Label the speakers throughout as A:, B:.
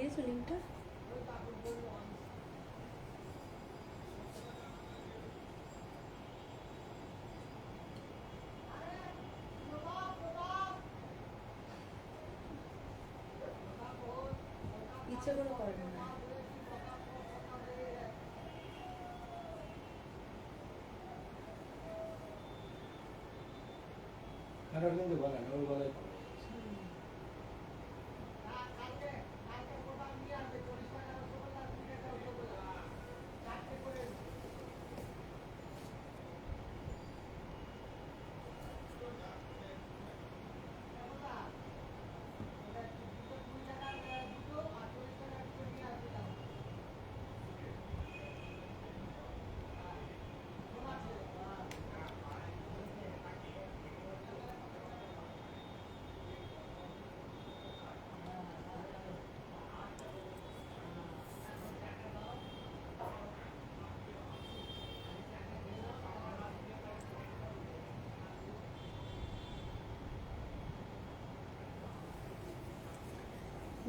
A: দিয়েছো লিঙ্কটা? ইচ্ছে করে করে না।
B: আর কিন্তু বলেন ওর গলায়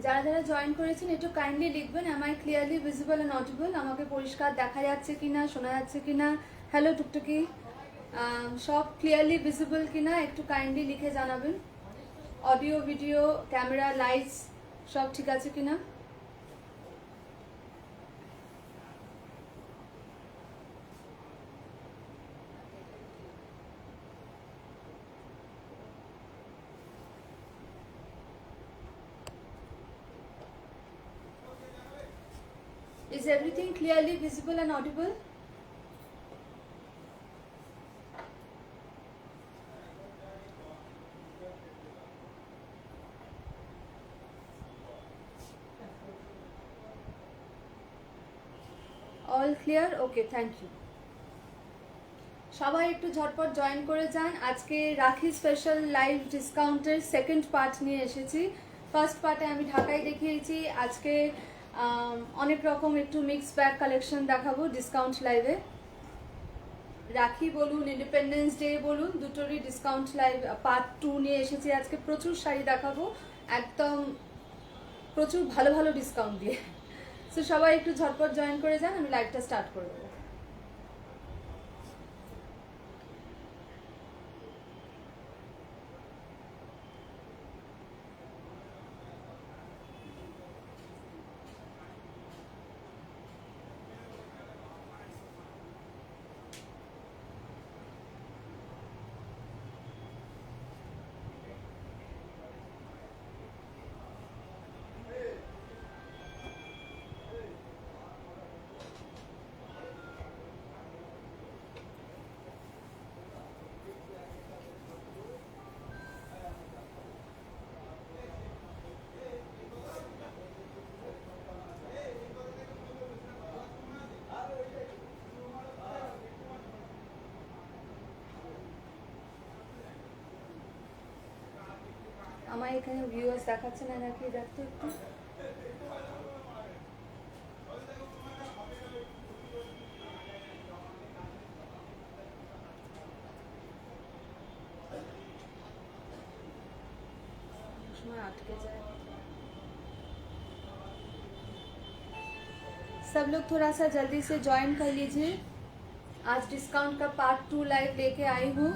A: যারা যারা জয়েন করেছেন একটু কাইন্ডলি লিখবেন, am I clearly visible and audible? আমাকে পরিষ্কার দেখা যাচ্ছে কিনা, শোনা যাচ্ছে কিনা। হ্যালো টুকটুকি, সব ক্লিয়ারলি ভিজিবল কিনা একটু কাইন্ডলি লিখে জানাবেন। অডিও, ভিডিও, ক্যামেরা, লাইটস সব ঠিক আছে কিনা। Is everything clearly visible and audible? All clear? Okay, thank you. সবাই একটু ঝটপট জয়েন করে যান। আজকে রাখি স্পেশাল লাইভ ডিসকাউন্টের সেকেন্ড পার্ট নিয়ে এসেছি। ফার্স্ট পার্টে আমি ঢাকায় দেখিয়েছি, আজকে অনেক রকম একটু মিক্স ব্যাগ কালেকশন দেখাবো ডিসকাউন্ট লাইভে। রাখি বলুন, ইন্ডিপেন্ডেন্স ডে বলুন, দুটোরই ডিসকাউন্ট লাইভ পার্ট 2 নিয়ে এসেছি। আজকে প্রচুর শাড়ি দেখাবো, একদম প্রচুর ভালো ভালো ডিসকাউন্ট দিয়ে। সো সবাই একটু ঝটপট জয়েন করে যান, আমি লাইভটা স্টার্ট করে দেবো। আমার এখানে ভিউয়ার্স দেখাচ্ছে না নাকি, দেখতে একটু। সময় আটকে যায়। सब लोग थोड़ा सा जल्दी से ज्वाइन कर लीजिए। आज डिस्काउंट का पार्ट 2 लाइव लेके आई हूँ।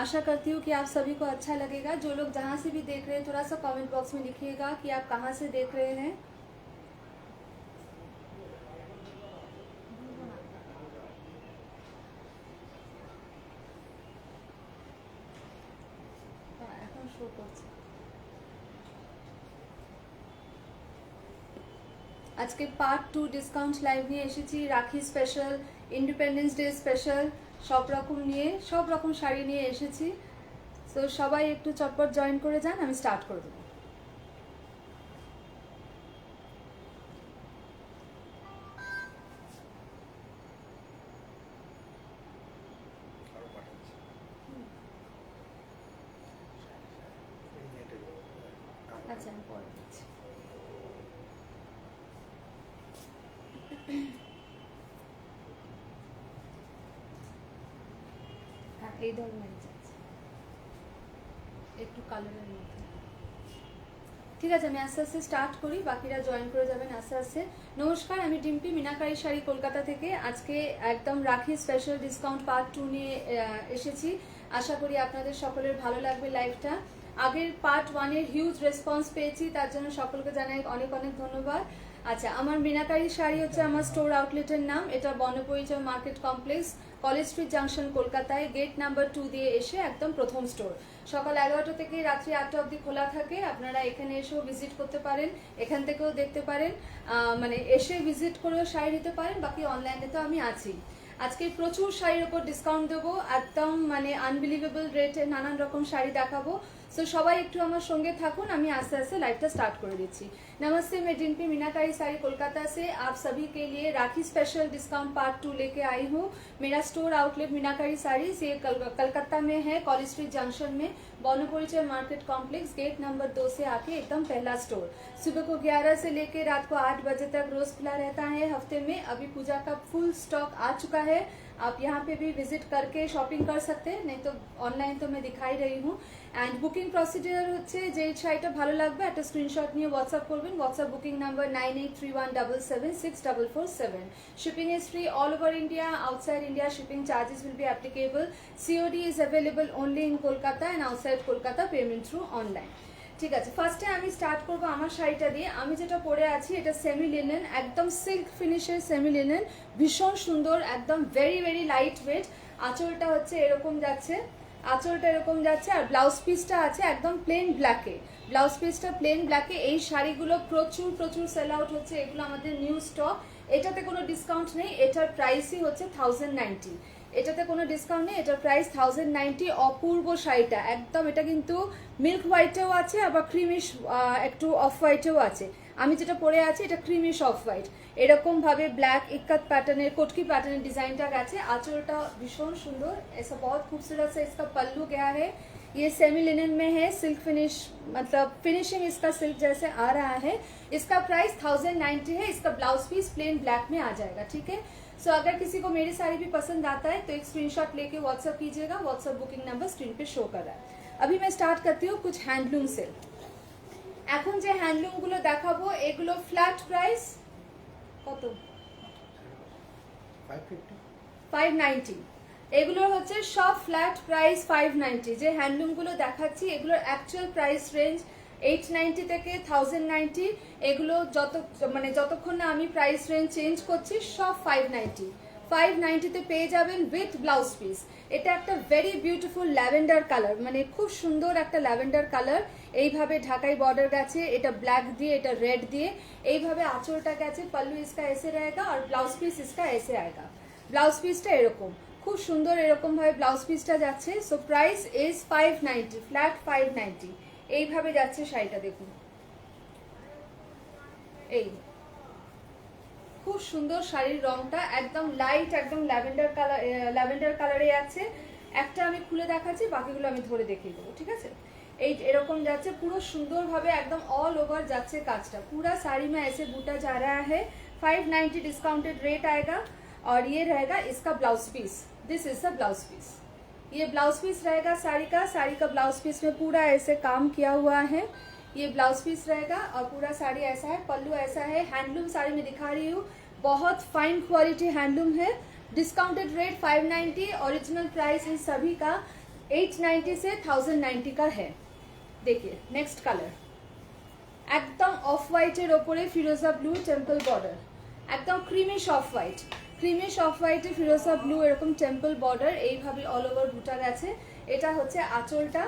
A: आशा करती हूँ कि आप सभी को अच्छा लगेगा। जो लोग जहाँ से भी देख रहे हैं थोड़ा सा कमेंट बॉक्स में लिखिएगा कि आप कहाँ से देख रहे हैं। এখন শো করছে। আজকে পার্ট 2 ডিসকাউন্ট লাইভ নিয়ে এসেছি। রাখি স্পেশাল, ইন্ডিপেন্ডেন্স ডে স্পেশাল, সব রকম নিয়ে, সব রকম শাড়ি নিয়ে এসেছি। তো সবাই একটু চটপট জয়েন করে যান, আমি স্টার্ট করে দেবো। আচ্ছা, আমি পরে দিচ্ছি। হ্যাঁ, এই ধরনের চাচ্ছি, একটু কালারের মধ্যে। ঠিক আছে, আমি আস্তে আস্তে স্টার্ট করি, বাকিরা জয়েন করে যাবেন আস্তে আস্তে। নমস্কার, আমি ডিম্পি মিনাকারি শাড়ি কলকাতা থেকে। আজকে একদম রাখি স্পেশাল ডিসকাউন্ট পার্ট 2 নিয়ে এসেছি। আশা করি আপনাদের সকলের ভালো লাগবে লাইভটা। আগের পার্ট 1 এর হিউজ রেসপন্স পেয়েছি, তার জন্য সকলকে জানাই অনেক অনেক ধন্যবাদ। আচ্ছা, আমার মিনাকারি শাড়ি হচ্ছে আমার স্টোর আউটলেটের নাম। এটা বনপরিচয় market complex, college street junction, কলকাতায় গেট নাম্বার 2 দিয়ে এসে একদম প্রথম স্টোর। সকাল 11টা থেকে রাত্রি 8টা অবধি খোলা থাকে। আপনারা এখানে এসেও ভিজিট করতে পারেন, এখান থেকেও দেখতে পারেন, মানে এসে ভিজিট করেও শাড়ি নিতে পারেন। বাকি অনলাইনে তো আমি আছি। আজকে প্রচুর শাড়ির ওপর ডিসকাউন্ট দেবো, একদম মানে আনবিলিভেবল রেটে নানান রকম শাড়ি দেখাবো। সো সবাই একটু আমার সঙ্গে থাকুন, আমি আস্তে आस्ते लाइव स्टार्ट कर देती। नमस्ते, मैं डिम्पी मीनाकारी साड़ी कोलकाता से आप सभी के लिए राखी स्पेशल डिस्काउंट पार्ट 2 लेके आई हूँ। मेरा स्टोर आउटलेट मीनाकारी साड़ीज ये कलकत्ता में है, कॉलेज स्ट्रीट जंक्शन में, बौनपरिचय मार्केट कॉम्प्लेक्स, गेट नंबर 2 से आके एकदम पहला स्टोर। सुबह को 11 से लेकर रात को 8 बजे तक रोज खुला रहता है हफ्ते में। अभी पूजा का फुल स्टॉक आ चुका है, आप यहाँ पे भी विजिट करके शॉपिंग कर सकते हैं, नहीं तो ऑनलाइन तो मैं दिखाई रही हूँ। एंड बुकिंग प्रसिडियर হচ্ছে যে শাড়িটা ভালো লাগবে একটা স্ক্রিনশট নিয়ে হোয়াটসঅ্যাপ করবেন। WhatsApp booking number 9831776447। Shipping is free all over India. Outside India shipping charges will be applicable. COD is available only in Kolkata and outside Kolkata, payment through online. ঠিক আছে, ফার্স্টে আমি স্টার্ট করবো আমার শাড়িটা দিয়ে। আমি যেটা পরে আছি এটা সেমি লিনেন, একদম সিল্ক ফিনিশের সেমি লিনেন, ভীষণ সুন্দর, একদম ভেরি ভেরি লাইট ওয়েট। আঁচলটা হচ্ছে এরকম যাচ্ছে, আঁচলটা এরকম যাচ্ছে, আর ব্লাউজ পিসটা আছে একদম প্লেন ব্ল্যাকে। ব্লাউজ পিসটা প্লেন ব্ল্যাকে। এই শাড়িগুলো প্রচুর প্রচুর সেল আউট হচ্ছে, এগুলো আমাদের নিউ স্টক। এটাতে কোনো ডিসকাউন্ট নেই, এটার প্রাইসই হচ্ছে 1090। এটাতে কোনো ডিসকাউন্ট নেই, এটার প্রাইস 1090। অপূর্ব শাড়িটা একদম, এটা কিন্তু মিল্ক হোয়াইটেও আছে, আবার ক্রিমিশ একটু অফ হোয়াইটেও আছে। আমি যেটা পরে আছি এটা ক্রিমিশ অফ হোয়াইট, এরকম ভাবে ব্ল্যাক इक्कत पैटर्न कोटकी पैटर्न डिजाइनটা গেছে। आंचलটা भीषण सुंदर, ऐसा बहुत खूबसूरत सा इसका पल्लू गया है। ये सेमी लिनन में है, सिल्क फिनिश, मतलब फिनिशिंग इसका सिल्क जैसे आ रहा है। इसका प्राइस 1090 है। इसका ब्लाउज पीस प्लेन ब्लैक में आ जाएगा, ठीक है। सो अगर किसी को मेरी साड़ी भी पसंद आता है तो एक स्क्रीनशॉट लेके व्हाट्सअप कीजिएगा। व्हाट्सअप बुकिंग नंबर स्क्रीन पे शो कर रहा है। अभी मैं स्टार्ट करती हूँ कुछ हैंडलूम से। এখন যে হ্যান্ডলুমগুলো দেখাবো এগুলো ফ্ল্যাট প্রাইস কত? 590। এগুলো হচ্ছে সব ফ্ল্যাট প্রাইস 590। যে হ্যান্ডলুমগুলো দেখাচ্ছি এগুলোর অ্যাকচুয়াল প্রাইস রেঞ্জ 890 থেকে 1090। এগুলো যতক্ষণ না আমি প্রাইস রেঞ্জ চেঞ্জ করছি সব 590তে পেয়ে যাবেন উইথ ব্লাউজ পিস। এটা একটা ভেরি বিউটিফুল ল্যাভেন্ডার কালার, মানে খুব সুন্দর একটা ল্যাভেন্ডার কালার। এইভাবে ঢাকাই বর্ডার গেছে, এটা ব্ল্যাক দিয়ে, এটা রেড দিয়ে, এইভাবে আঁচলটা গেছে। पल्लू इसका ऐसे रहेगा और ब्लाउज पीस इसका ऐसे आएगा। ব্লাউজ পিসটা এরকম খুব সুন্দর, এরকম ভাবে ব্লাউজ পিসটা যাচ্ছে। So price is 590, flat 590। এইভাবে যাচ্ছে শাড়িটা, দেখুন এই খুব সুন্দর শাড়ির রংটা, একদম লাইট, একদম ল্যাভেন্ডার কালারে আছে। একটা আমি খুলে দেখাচ্ছি, বাকিগুলো আমি ধরে দেখিয়ে দেবো, ঠিক আছে। এই এরকম যাচ্ছে পুরো সুন্দরভাবে, একদম অল ওভার যাচ্ছে কাজটা। पूरा साड़ी में ऐसे बूटा जा रहा है। 590 डिस्काउंटेड रेट आएगा। और ये रहेगा इसका blouse piece. This is the blouse piece. ये ब्लाउज पीस रहेगा साड़ी का। साड़ी का ब्लाउज पीस में पूरा ऐसे काम किया हुआ है। ये ब्लाउज पीस रहेगा और पूरा साड़ी ऐसा है, पल्लू ऐसा है। हैंडलूम साड़ी में दिखा रही हूँ, बहुत फाइन क्वालिटी हैंडलूम है। डिस्काउंटेड रेट 590, ओरिजिनल प्राइस इन सभी का 890 से 1090 का है। देखिए नेक्स्ट कलर, एकदम ऑफ व्हाइटेर ओपरे फिरोजा ब्लू टेम्पल बॉर्डर, एकदम creamish off white, creamish off হোয়াইটে ফিরোজা ব্লু এরকম টেম্পল বর্ডার, এইভাবে অল ওভার বুটা গেছে। এটা হচ্ছে আঁচলটা,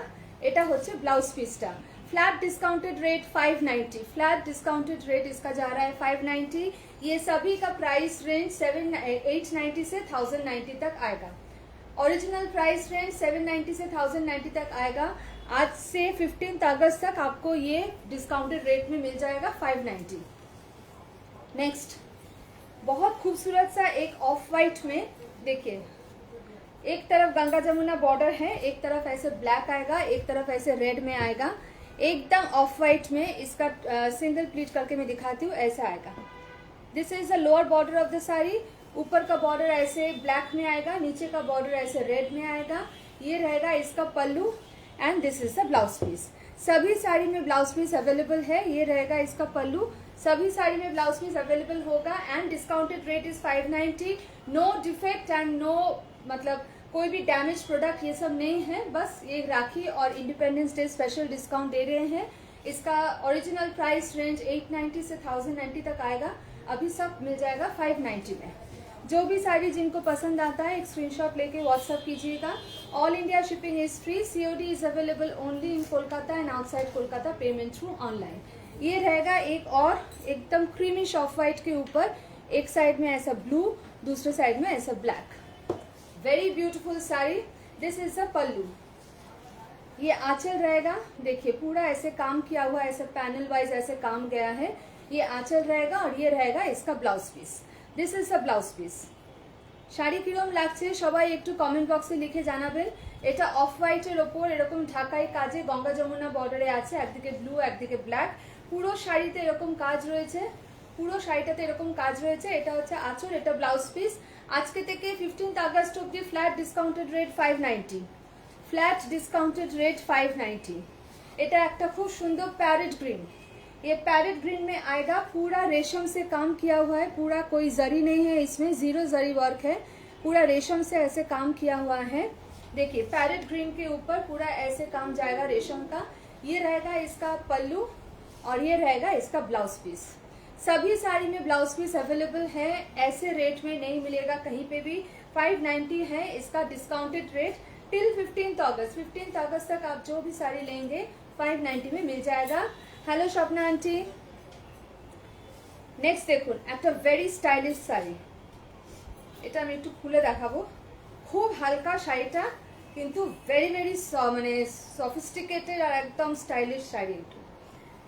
A: এটা হচ্ছে ব্লাউজ পিসটা। Flat discounted rate 590। Flat discounted rate इसका जा रहा है 590। ये सभी का प्राइस रेंज 890 से 1090 तक आएगा। ओरिजिनल प्राइस रेंज 790 से 1090 तक आएगा। आज से 15 अगस्त तक आपको ये डिस्काउंटेड रेट में मिल जाएगा 590। नेक्स्ट बहुत खूबसूरत सा एक ऑफ वाइट में, देखिए एक तरफ गंगा जमुना बॉर्डर है, एक तरफ ऐसे ब्लैक आएगा, एक तरफ ऐसे रेड में आएगा। एकदम ऑफ वाइट में इसका सिंगल प्लीट करके मैं दिखाती हूँ, ऐसा आएगा। This is the lower border of the sari. ऊपर का बॉर्डर ऐसे ब्लैक में आएगा, नीचे का बॉर्डर ऐसे रेड में आएगा। ये रहेगा इसका pallu and this is the blouse piece. सभी साड़ी में ब्लाउज पीस अवेलेबल है। ये रहेगा इसका पल्लू, सभी साड़ी में ब्लाउज पीस अवेलेबल होगा and discounted rate is 590। No defect and no मतलब कोई भी डैमेज प्रोडक्ट ये सब नहीं है, बस ये राखी और इंडिपेंडेंस डे स्पेशल डिस्काउंट दे रहे हैं। इसका ओरिजिनल प्राइस रेंज 890 से 1090 तक आएगा, अभी सब मिल जाएगा 590 में। जो भी साड़ी जिनको पसंद आता है एक स्क्रीनशॉट लेके व्हाट्सअप कीजिएगा। All India shipping is free, COD is available only in Kolkata and outside Kolkata, payment through online. ये रहेगा एक और एकदम क्रीमिश ऑफ वाइट के ऊपर, एक साइड में ऐसा ब्लू, दूसरे साइड में ऐसा black, very beautiful sari. This is the pallu. ये आंचल रहेगा, देखिए पूरा ऐसे काम किया हुआ, ऐसे पैनल वाइज ऐसे काम गया है। ये आंचल रहेगा और ये रहेगा इसका blouse piece. This is the blouse piece. Sari কিরম লাগছে সবাই একটু কমেন্ট বক্সে লিখে জানাবেন। এটা অফ হোয়াইটের ওপর এরকম ঢাকাই কাজে গঙ্গা যমুনা বর্ডারে আছে, একদিকে ব্লু একদিকে ব্ল্যাক, পুরো শাড়িতে এরকম কাজ রয়েছে, পুরো শাড়িটাতে এরকম কাজ রয়েছে। এটা হচ্ছে আঁচল, এটা ব্লাউজ পিস। আজকে থেকে 15 আগস্ট অব্দি flat discounted rate 590, flat discounted rate 590। এটা একটা খুব সুন্দর প্যারেট গ্রিন, ये पैरेट ग्रीन में आएगा, पूरा रेशम से काम किया हुआ है, पूरा कोई जरी नहीं है इसमें, जीरो जरी वर्क है, पूरा रेशम से ऐसे काम किया हुआ है। देखिए पैरेट ग्रीन के ऊपर पूरा ऐसे काम जाएगा रेशम का। ये रहेगा इसका पल्लू और ये रहेगा इसका ब्लाउज पीस। सभी साड़ी में ब्लाउज पीस अवेलेबल है, ऐसे रेट में नहीं मिलेगा कहीं पे भी। 590 है इसका डिस्काउंटेड रेट टिल 15 अगस्त। 15 अगस्त तक आप जो भी साड़ी लेंगे 590 में मिल जाएगा। Hello Swapna aunty. নেক্সট দেখুন একটা ভেরি স্টাইলিশ শাড়ি, এটা আমি একটু খুলে দেখাবো। খুব হালকা শাড়িটা, কিন্তু ভেরি ভেরি মানে সফিস্টিকেটেড আর একদম স্টাইলিশ শাড়ি। একটু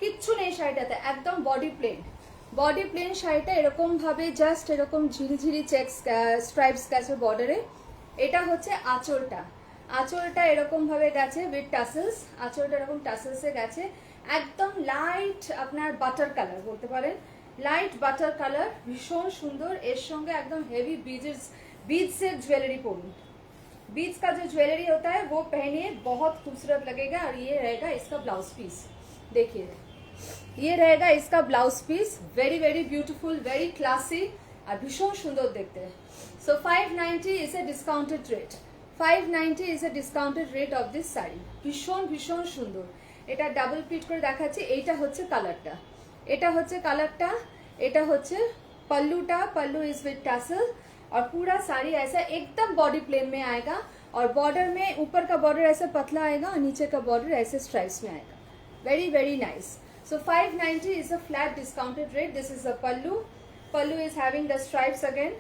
A: কিচ্ছু নেই শাড়িটাতে, একদম বডি প্লেন, বডি প্লেন শাড়িটা এরকম ভাবে জাস্ট এরকম ঝিরিঝিরি চেকস স্ট্রাইপস গেছে বর্ডারে। এটা হচ্ছে আঁচলটা, আঁচলটা এরকম ভাবে গেছে উইথ টাসেলস, আঁচলটা এরকম টাসেলসে গেছে। একদম লাইট আপনার বাটার কালার বলতে পারেন, লাইট বাটার কালার, ভীষণ সুন্দর। এর সঙ্গে একদম হেভি बीज से ज्वेलरी पहनूं, बीज का जो ज्वेलरी होता है वो पहनिए, बहुत खूबसूरत लगेगा। और ये रहेगा इसका ब्लाउज पीस, देखिए ये रहेगा इसका blouse piece, very very beautiful, very classy और भीषण सुंदर देखते हैं। So 590 is a discounted rate, 590 is a discounted rate of this sari. ভীষণ ভীষণ সুন্দর। এটা ডাবল প্লিট করে দেখাচ্ছি। এইটা হচ্ছে কালারটা, এটা হচ্ছে কালারটা, এটা হচ্ছে पल्लूटा, पल्लू इज विद टैसल और पूरा साड़ी ऐसा एकदम बॉडी प्लेन में आएगा और बॉर्डर में ऊपर का बॉर्डर ऐसा पतला आएगा और नीचे का बॉर्डर ऐसे स्ट्राइप्स में आएगा। Very very nice. So 590 is a flat discounted rate. This is a pallu, pallu is having the stripes again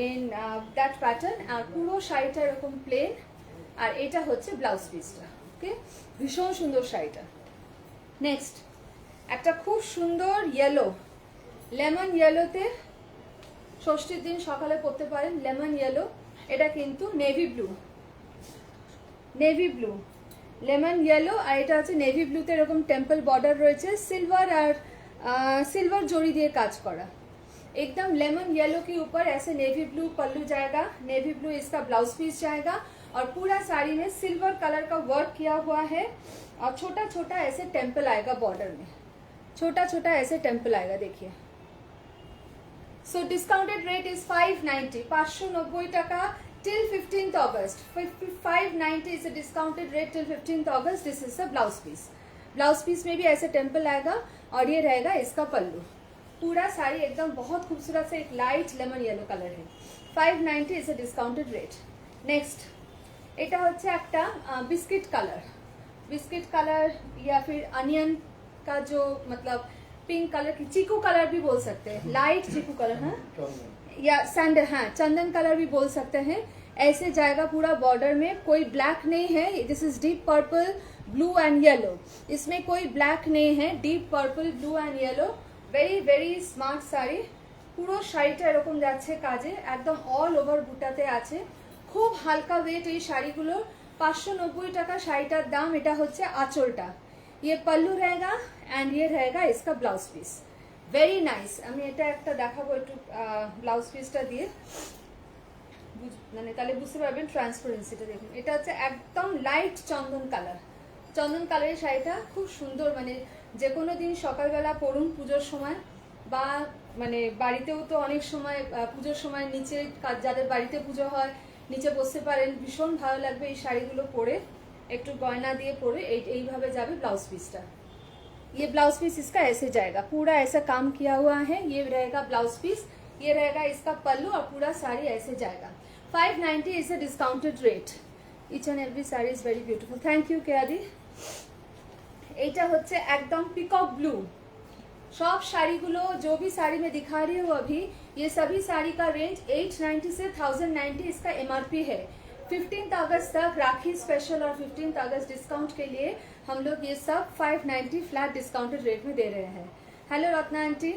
A: in that pattern और পুরো শাড়িটা এরকম প্লেন আর এটা হচ্ছে ব্লাউজ পিসটা। ওকে, ভীষণ সুন্দর শাড়িটা। নেক্সট একটা খুব সুন্দর ইয়েলো, লেমন ইয়েলোতে ষষ্ঠীর দিন সকালে পরতে পারেন, লেমন ইয়েলো। এটা কিন্তু navy blue, navy blue, lemon yellow. আর এটা হচ্ছে নেভি ব্লুতে এরকম টেম্পল বর্ডার রয়েছে, সিলভার আর सिल्वर जोड़ी दिए काज करा। एकदम लेमन येलो के ऊपर ऐसे नेवी ब्लू पल्लू जाएगा, नेवी ब्लू इसका ब्लाउज पीस जाएगा और पूरा साड़ी में सिल्वर कलर का वर्क किया हुआ है और छोटा छोटा ऐसे टेम्पल आएगा बॉर्डर में, छोटा छोटा ऐसे टेम्पल आएगा, देखिए। सो डिस्काउंटेड रेट इज 590, 590 টাকা till 15th August. 590 is a discounted rate till 15th August. This is a blouse piece. Blouse piece में भी ऐसे टेम्पल आएगा और ये रहेगा इसका पल्लू। पूरा साड़ी एकदम बहुत खूबसूरत से एक लाइट लेमन येलो कलर है। 590 is a discounted rate. Next এটা হচ্ছে একটা बिस्किट कलर, बिस्किट कलर या फिर अनियन का जो मतलब पिंक कलर की, चीकू कलर भी बोल सकते हैं, लाइट चीकू कलर है, या सैंडल, हाँ चंदन कलर भी बोल सकते हैं। ऐसे जाएगा पूरा बॉर्डर में, कोई ब्लैक नहीं है। This is deep purple blue and yellow, इसमें कोई ब्लैक नहीं है, deep purple blue and yellow. Very very smart sari. পুরো শাড়িটা এরকম যাচ্ছে কাজে, একদম অল ওভার বুটাতে আছে, খুব হালকা ওয়েট এই শাড়িগুলো। 590 টাকা শাড়িটার দাম। এটা হচ্ছে আঁচলটা, ये पल्लू रहेगा एंड ये रहेगा इसका ब्लाउज पीस। Very nice. আমি এটা একটা দেখাবো একটু ব্লাউজ পিসটা দিয়ে, মানে তাহলে বুঝতে পারবেন ট্রান্সপারেন্সিটা। দেখুন এটা হচ্ছে একদম লাইট চন্দন কালার, চন্দন কালারের শাড়িটা খুব সুন্দর, মানে যে কোনো দিন সকালবেলা পরুন পুজোর সময়, বা মানে বাড়িতেও তো অনেক সময় পুজোর সময় নিচে যাদের বাড়িতে পুজো হয় নিচে বসতে পারেন, ভীষণ ভালো লাগবে এই শাড়িগুলো পরে, একটু গয়না দিয়ে পরে এইভাবে যাবে ব্লাউজ পিসটা। ये ब्लाउज पीस इसका ऐसे जाएगा, पूरा ऐसा काम किया हुआ है, ये रहेगा ब्लाउज पीस, ये रहेगा इसका पल्लू और पूरा साड़ी ऐसे जाएगा। 590 is a discounted rate. Each and every sari is very beautiful. Thank you केयादी। এটা হচ্ছে একদম পিকক ব্লু। सब শাড়িগুলো जो भी साड़ी मैं दिखा रही हूँ अभी, ये सभी साड़ी का रेंज 890 से 1090 इसका एमआरपी है। 15 अगस्त तक राखी स्पेशल और 15 अगस्त डिस्काउंट के लिए हम लोग ये सब 590 फ्लैट डिस्काउंटेड रेट में दे रहे हैं। हेलो रत्ना आंटी,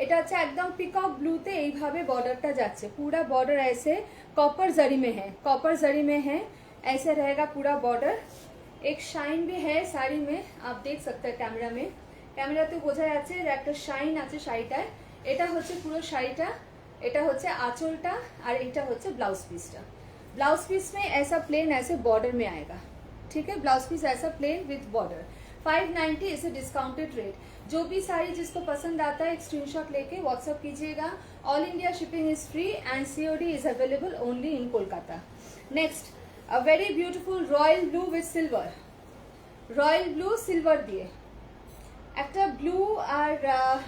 A: এটা হচ্ছে একদম পিকক ব্লুতে এইভাবে বর্ডারটা যাচ্ছে, पूरा बॉर्डर ऐसे कॉपर जरी में है, कॉपर जरी में है, ऐसे रहेगा पूरा बॉर्डर। एक शाइन भी है साड़ी में, आप देख सकते हैं कैमरा में, ক্যামেরাতে বোঝা যাচ্ছে যে একটা শাইন আছে শাড়িটায়। এটা হচ্ছে পুরো শাড়িটা, এটা হচ্ছে আঁচলটা, আর এটা হচ্ছে ব্লাউজ পিসটা। ब्लाउज पीस में ऐसा प्लेन ऐसे बॉर्डर में आएगा, ठीक है, ब्लाउज पीस ऐसा plain with border. 590 is a discounted rate. जो भी साड़ी जिसको पसंद आता है एक स्क्रीनशॉट लेके व्हाट्सअप कीजिएगा। All India shipping is free and COD is available only in Kolkata. Next a very beautiful royal blue with silver, royal blue silver दिए একটা ব্লু আর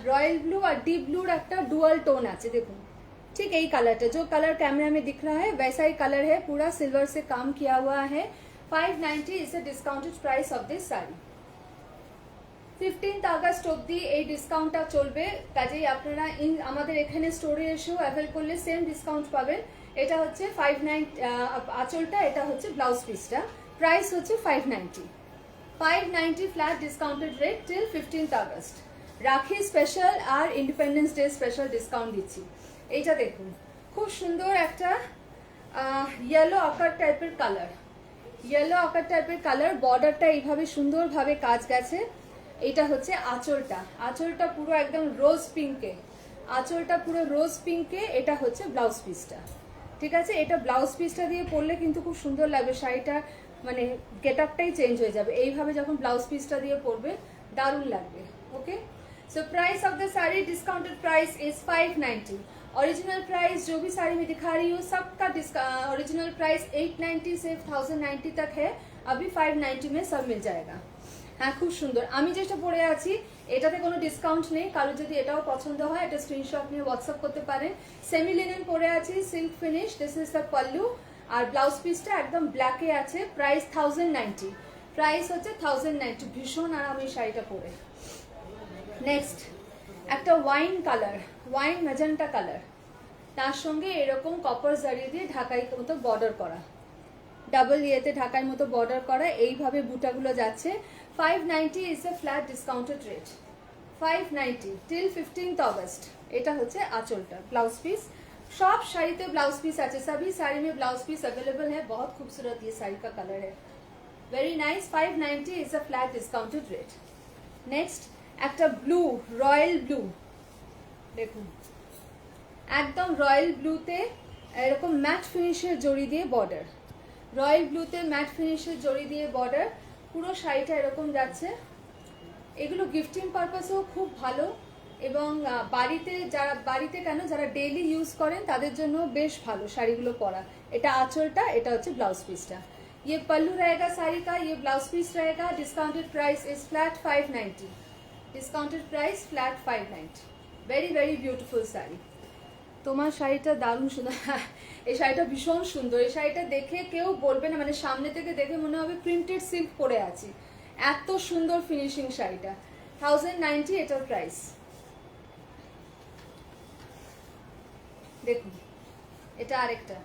A: रॉयल ब्लू और डीप ब्लूर একটা डुअल टोन আছে, দেখুন ठीक है, यही कलर है, जो कलर कैमरा में दिख रहा है वैसा ही कलर है, पूरा सिल्वर से काम किया हुआ है। 590 is a discounted price of this sari. 15 August অবধি এই ডিসকাউন্টটা চলবে, কাজেই আপনারা আমাদের এখানে স্টোরে এসেও অ্যাভেল করলে সেম ডিসকাউন্ট পাবেন। এটা হচ্ছে 590 আঁচলটা, এটা হচ্ছে ব্লাউজ পিসটা, প্রাইস হচ্ছে 590 flat discounted rate till 15 August. রাখি স্পেশাল আর ইন্ডিপেন্ডেন্স ডে স্পেশাল ডিসকাউন্ট দিচ্ছি। এইটা দেখুন খুব সুন্দর একটা ইয়েলো আকার টাইপের কালার, ইয়েলো আকার টাইপের কালার, বর্ডারটা এইভাবে সুন্দরভাবে কাজ গেছে। এটা হচ্ছে আঁচলটা, আঁচলটা পুরো একদম রোজ পিঙ্কে, আঁচলটা পুরো রোজ পিঙ্কে। এটা হচ্ছে ব্লাউজ পিসটা, ঠিক আছে, এটা ব্লাউজ পিসটা দিয়ে পরলে কিন্তু খুব সুন্দর লাগবে, শাড়িটা মানে গেট আপটাই চেঞ্জ হয়ে যাবে এইভাবে যখন ব্লাউজ পিসটা দিয়ে পরবে, দারুণ লাগবে। Okay, so price of the sari discounted price is 590। Original price जो भी साड़ी में दिखा रही हूँ सबका ओरिजिनल प्राइस 890 से 1090 तक है, अभी 590 में सब मिल जाएगा। হ্যাঁ খুব সুন্দর, আমি যেটা পরে আছি এটাতে কোনো ডিসকাউন্ট নেই, কারো যদি এটাও পছন্দ হয় এটা স্ক্রিনশট নিয়ে হোয়াটসঅ্যাপ করতে পারেন। সেমি লিনেন পরে আছি, silk finish, this is the pallu, আর ব্লাউজ পিসটা একদম ব্ল্যাকে আছে, প্রাইস 1090, প্রাইস হচ্ছে 1090। ভীষণ আরাম এই শাড়িটা পরে। নেক্সট একটা wine colour, wine magenta colour, তার সঙ্গে এরকম কপার জারি দিয়ে ঢাকাই মতো বর্ডার করা, ডাবল ইয়েতে ঢাকার মতো বর্ডার করা, এইভাবে বুটাগুলো যাচ্ছে। 590 is a flat discounted rate, 590 till 15 August. এটা হচ্ছে আঁচলটা, ব্লাউজ পিস, सब শাড়িতে ব্লাউজ পিস আছে, सभी साड़ी में ब्लाउज पीस अवेलेबल है। बहुत खूबसूरत ये साड़ी का कलर है, very nice. 590 is a flat discounted rate. Next একটা ব্লু, রয়্যাল ব্লু, দেখুন একদম রয়্যাল ব্লুতে এরকম ম্যাট ফিনিশের জড়ি দিয়ে বর্ডার, রয়্যাল ব্লুতে ম্যাট ফিনিশের জড়ি দিয়ে বর্ডার, পুরো শাড়িটা এরকম যাচ্ছে। এগুলো গিফটিং পারপাসেও খুব ভালো, এবং বাড়িতে যারা, বাড়িতে কেন যারা ডেইলি ইউজ করেন তাদের জন্য বেশ ভালো শাড়িগুলো পরা। এটা আঁচলটা, এটা হচ্ছে ব্লাউজ পিসটা। ये पल्लू रहेगा साड़ी का, ये ब्लाउज पीस रहेगा। Discounted price is flat 590, discounted price flat 590। Very very beautiful sari. তোমার শাড়িটা দারুণ সুন্দর, এই শাড়িটা ভীষণ সুন্দর, এই শাড়িটা দেখে কেউ বলবে না, মানে সামনে থেকে দেখে মনে হবে প্রিন্টেড সিল্ক পরে আছি, এত সুন্দর ফিনিশিং শাড়িটা। 1090 এটার প্রাইস। দেখুন এটা আরেকটা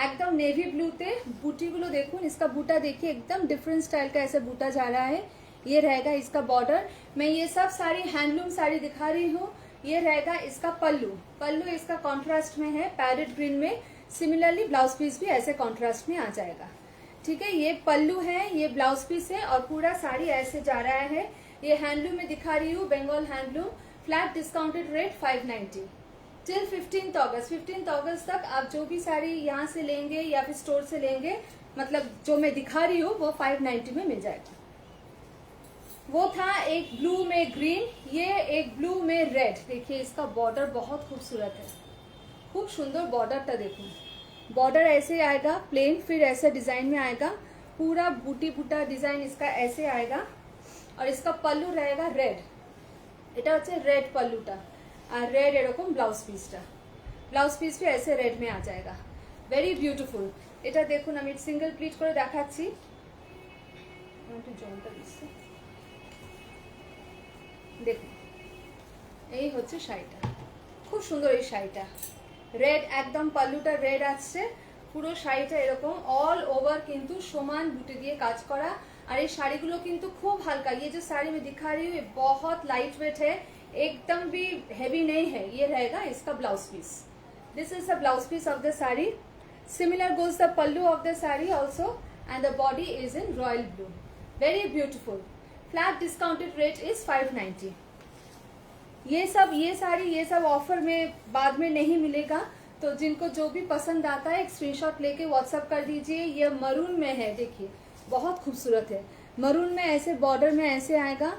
A: एकदम नेवी ब्लू ते बूटी गुलो देखो, इसका बूटा देखिए एकदम डिफरेंट स्टाइल का ऐसा बूटा जा रहा है। ये रहेगा इसका बॉर्डर। मैं ये सब सारी हैंडलूम साड़ी दिखा रही हूँ। ये रहेगा इसका पल्लू, पल्लू इसका कॉन्ट्रास्ट में है पैरेट ग्रीन में। सिमिलरली ब्लाउज पीस भी ऐसे कॉन्ट्रास्ट में आ जाएगा, ठीक है। ये पल्लू है, ये ब्लाउज पीस है, और पूरा साड़ी ऐसे जा रहा है। ये हैंडलूम में दिखा रही हूँ, Bengal handloom. Flat discounted rate 590 till 15 August. 15 अगस्त तक आप जो भी साड़ी यहाँ से लेंगे या फिर स्टोर से लेंगे, मतलब जो मैं दिखा रही हूँ वो 590 में मिल जाएगा। वो था एक ब्लू में ग्रीन, ये एक ब्लू में रेड। देखिए इसका बॉर्डर बहुत खूबसूरत है, खूब सुंदर बॉर्डरটা দেখুন। बॉर्डर ऐसे आएगा प्लेन, फिर ऐसे डिजाइन में आएगा, पूरा बूटी बूटा डिजाइन इसका ऐसे आएगा। और इसका पल्लू रहेगा रेड, এটা হচ্ছে রেড पल्लूটা, আর রেড এরকম ব্লাউজ পিসটা। ব্লাউজ পিস भी ऐसे रेड में आ जाएगा, वेरी ब्यूटीफुल। এটা দেখুন আমি সিঙ্গেল প্লিট করে দেখাচ্ছি। একটু জলটা দিচ্ছি, দেখুন এই হচ্ছে শাড়িটা, খুব সুন্দর এই শাড়িটা। রেড একদম পাল্লুটা রেড আসছে, পুরো শাড়িটা এরকম অল ওভার কিন্তু সমান বুটি দিয়ে কাজ করা। और ये শাড়িগুলো কিন্তু খুব हल्का, ये जो साड़ी मैं दिखा रही हूँ ये बहुत लाइट वेट है, एकदम भी हैवी नहीं है। ये रहेगा इसका blouse piece, this is the blouse piece of the sari. Similar goes the pallu of the sari also, and the body is in royal blue, very beautiful. Flat discounted rate is 590। ये साड़ी ये सब ऑफर में बाद में नहीं मिलेगा, तो जिनको जो भी पसंद आता है एक स्क्रीनशॉट लेके व्हाट्सएप कर दीजिए। ये मरून में है, देखिए बहुत खूबसूरत है। मरून में ऐसे बॉर्डर में ऐसे आएगा,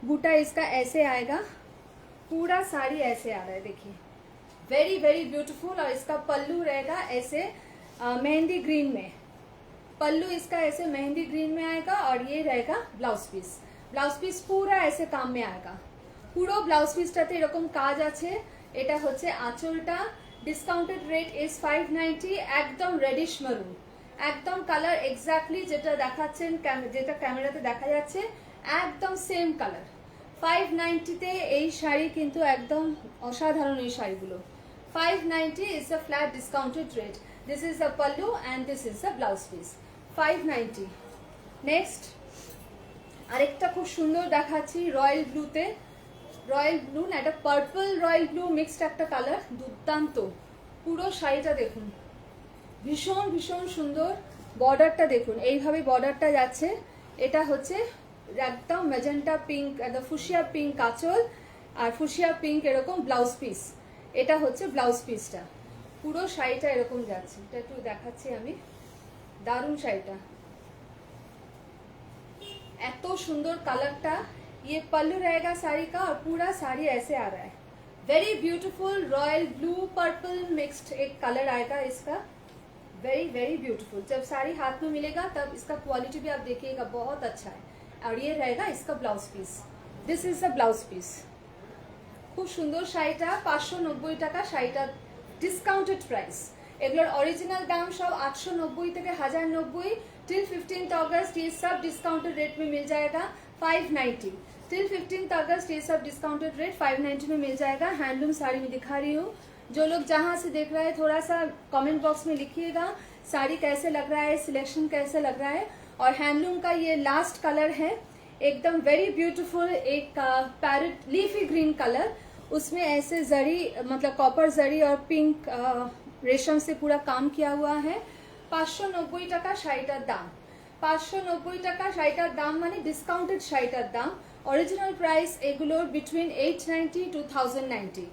A: बूटा इसका ऐसे आएगा, पूरा साड़ी ऐसे आ रहा है, देखिए वेरी वेरी ब्यूटीफुल। और इसका पल्लू रहेगा ऐसे मेहंदी ग्रीन में, पल्लू इसका ऐसे मेहंदी ग्रीन में आएगा। और ये रहेगा ब्लाउज पीस, ब्लाउज पीस पूरा ऐसे काम में आएगा। পুরো ব্লাউজ পিসটাতে এরকম কাজ আছে। এটা হচ্ছে আঁচলটা, ডিসকাউন্টেড রেট ইজ 590। একদম রেডিশ মেরুন, একদম কালার এক্স্যাক্টলি যেটা দেখাচ্ছেন, যেটা ক্যামেরাতে দেখা যাচ্ছে একদম সেম কালার। 590-তে এই শাড়ি কিন্তু একদম অসাধারণ। এই শাড়িগুলো 590 is the flat discounted rate. This is the pallu and this is the blouse piece, 590। Next আরেকটা খুব সুন্দর দেখাচ্ছি রয়্যাল ব্লুতে, রয়্যাল ব্লু না, এটা পার্পল রয়্যাল ব্লু মিক্সড একটা কালার, দুর্দান্ত। পুরো শাড়িটা দেখুন ভীষণ ভীষণ সুন্দর। বর্ডারটা দেখুন এইভাবে বর্ডারটা যাচ্ছে। এটা হচ্ছে একদম ম্যাজেন্টা পিঙ্ক, একদম ফুশিয়া পিঙ্ক আঁচল আর ফুশিয়া পিঙ্ক এরকম ব্লাউজ পিস। এটা হচ্ছে ব্লাউজ পিসটা, পুরো শাড়িটা এরকম যাচ্ছে। এটা একটু দেখাচ্ছি আমি, দারুণ শাড়িটা, এত সুন্দর কালারটা। ये पल्लू रहेगा साड़ी का और पूरा साड़ी ऐसे आ रहा है, very beautiful. Royal blue purple mixed एक कलर आएगा इसका, वेरी वेरी ब्यूटीफुल। जब साड़ी हाथ में मिलेगा तब इसका क्वालिटी भी आप देखिएगा, बहुत अच्छा है। और ये रहेगा इसका blouse piece, this is the blouse piece. খুব সুন্দর শাড়িটা, 590 টাকা শাড়িটা, ডিসকাউন্টেড প্রাইস। এগুলোর অরিজিনাল দাম সব 890 থেকে 1090। टिल 15 अगस्त ये सब डिस्काउंटेड रेट में मिल जाएगा 590। टिल 15 अगस्त ये सब डिस्काउंटेड रेट 590 में मिल जाएगा। हैंडलूम साड़ी में दिखा रही हूँ, जो लोग जहाँ से देख रहे हैं थोड़ा सा कमेंट बॉक्स में लिखिएगा साड़ी कैसे लग रहा है, सिलेक्शन कैसे लग रहा है। और हैंडलूम का ये लास्ट कलर है, एकदम वेरी ब्यूटीफुल, एक पैरेट लीफी ग्रीन कलर, उसमें ऐसे जरी मतलब कॉपर जरी और पिंक रेशम से पूरा काम किया हुआ है। 590 টাকা শাড়িটার দাম, 590 টাকা শাড়িটার দাম, মানে ডিসকাউন্টেড শাড়িটার দাম। অরিজিনাল প্রাইস এগুলোর বিটুইন 890 to 1090।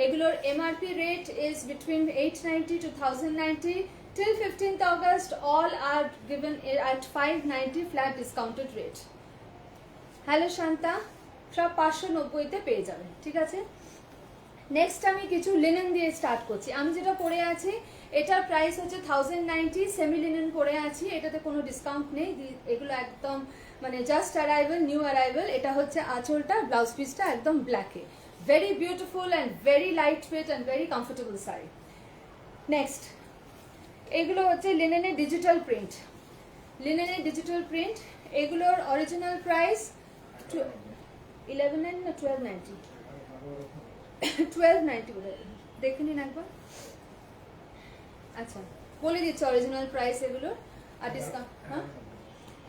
A: এগুলোর MRP rate is between 890 to 1090। Till 15 August all are given at 590 flat discounted rate. Hello Shanta, সব 590-তে পেয়ে যাবেন, ঠিক আছে। নেক্সট আমি কিছু লিনেন দিয়ে স্টার্ট করছি। আমি যেটা পরে আছি এটার প্রাইস হচ্ছে 1090, সেমি লিনেন পরে আছি, এটাতে কোনো ডিসকাউন্ট নেই। এগুলো একদম মানে জাস্ট অ্যারাইভেল, নিউ অ্যারাইভেল। এটা হচ্ছে আঁচলটা, ব্লাউজ পিসটা একদম ব্ল্যাকে, very beautiful and very light weight and very comfortable sari. Next এগুলো হচ্ছে লিনেনের ডিজিটাল প্রিন্ট, লিনেনের ডিজিটাল প্রিন্ট। এগুলোর অরিজিনাল প্রাইস 1190 না 1290, 1290 বলে দেখে নিন একবার। আচ্ছা বলে দিচ্ছি অরিজিনাল প্রাইস এগুলোর আর ডিসকাউন্ট। হ্যাঁ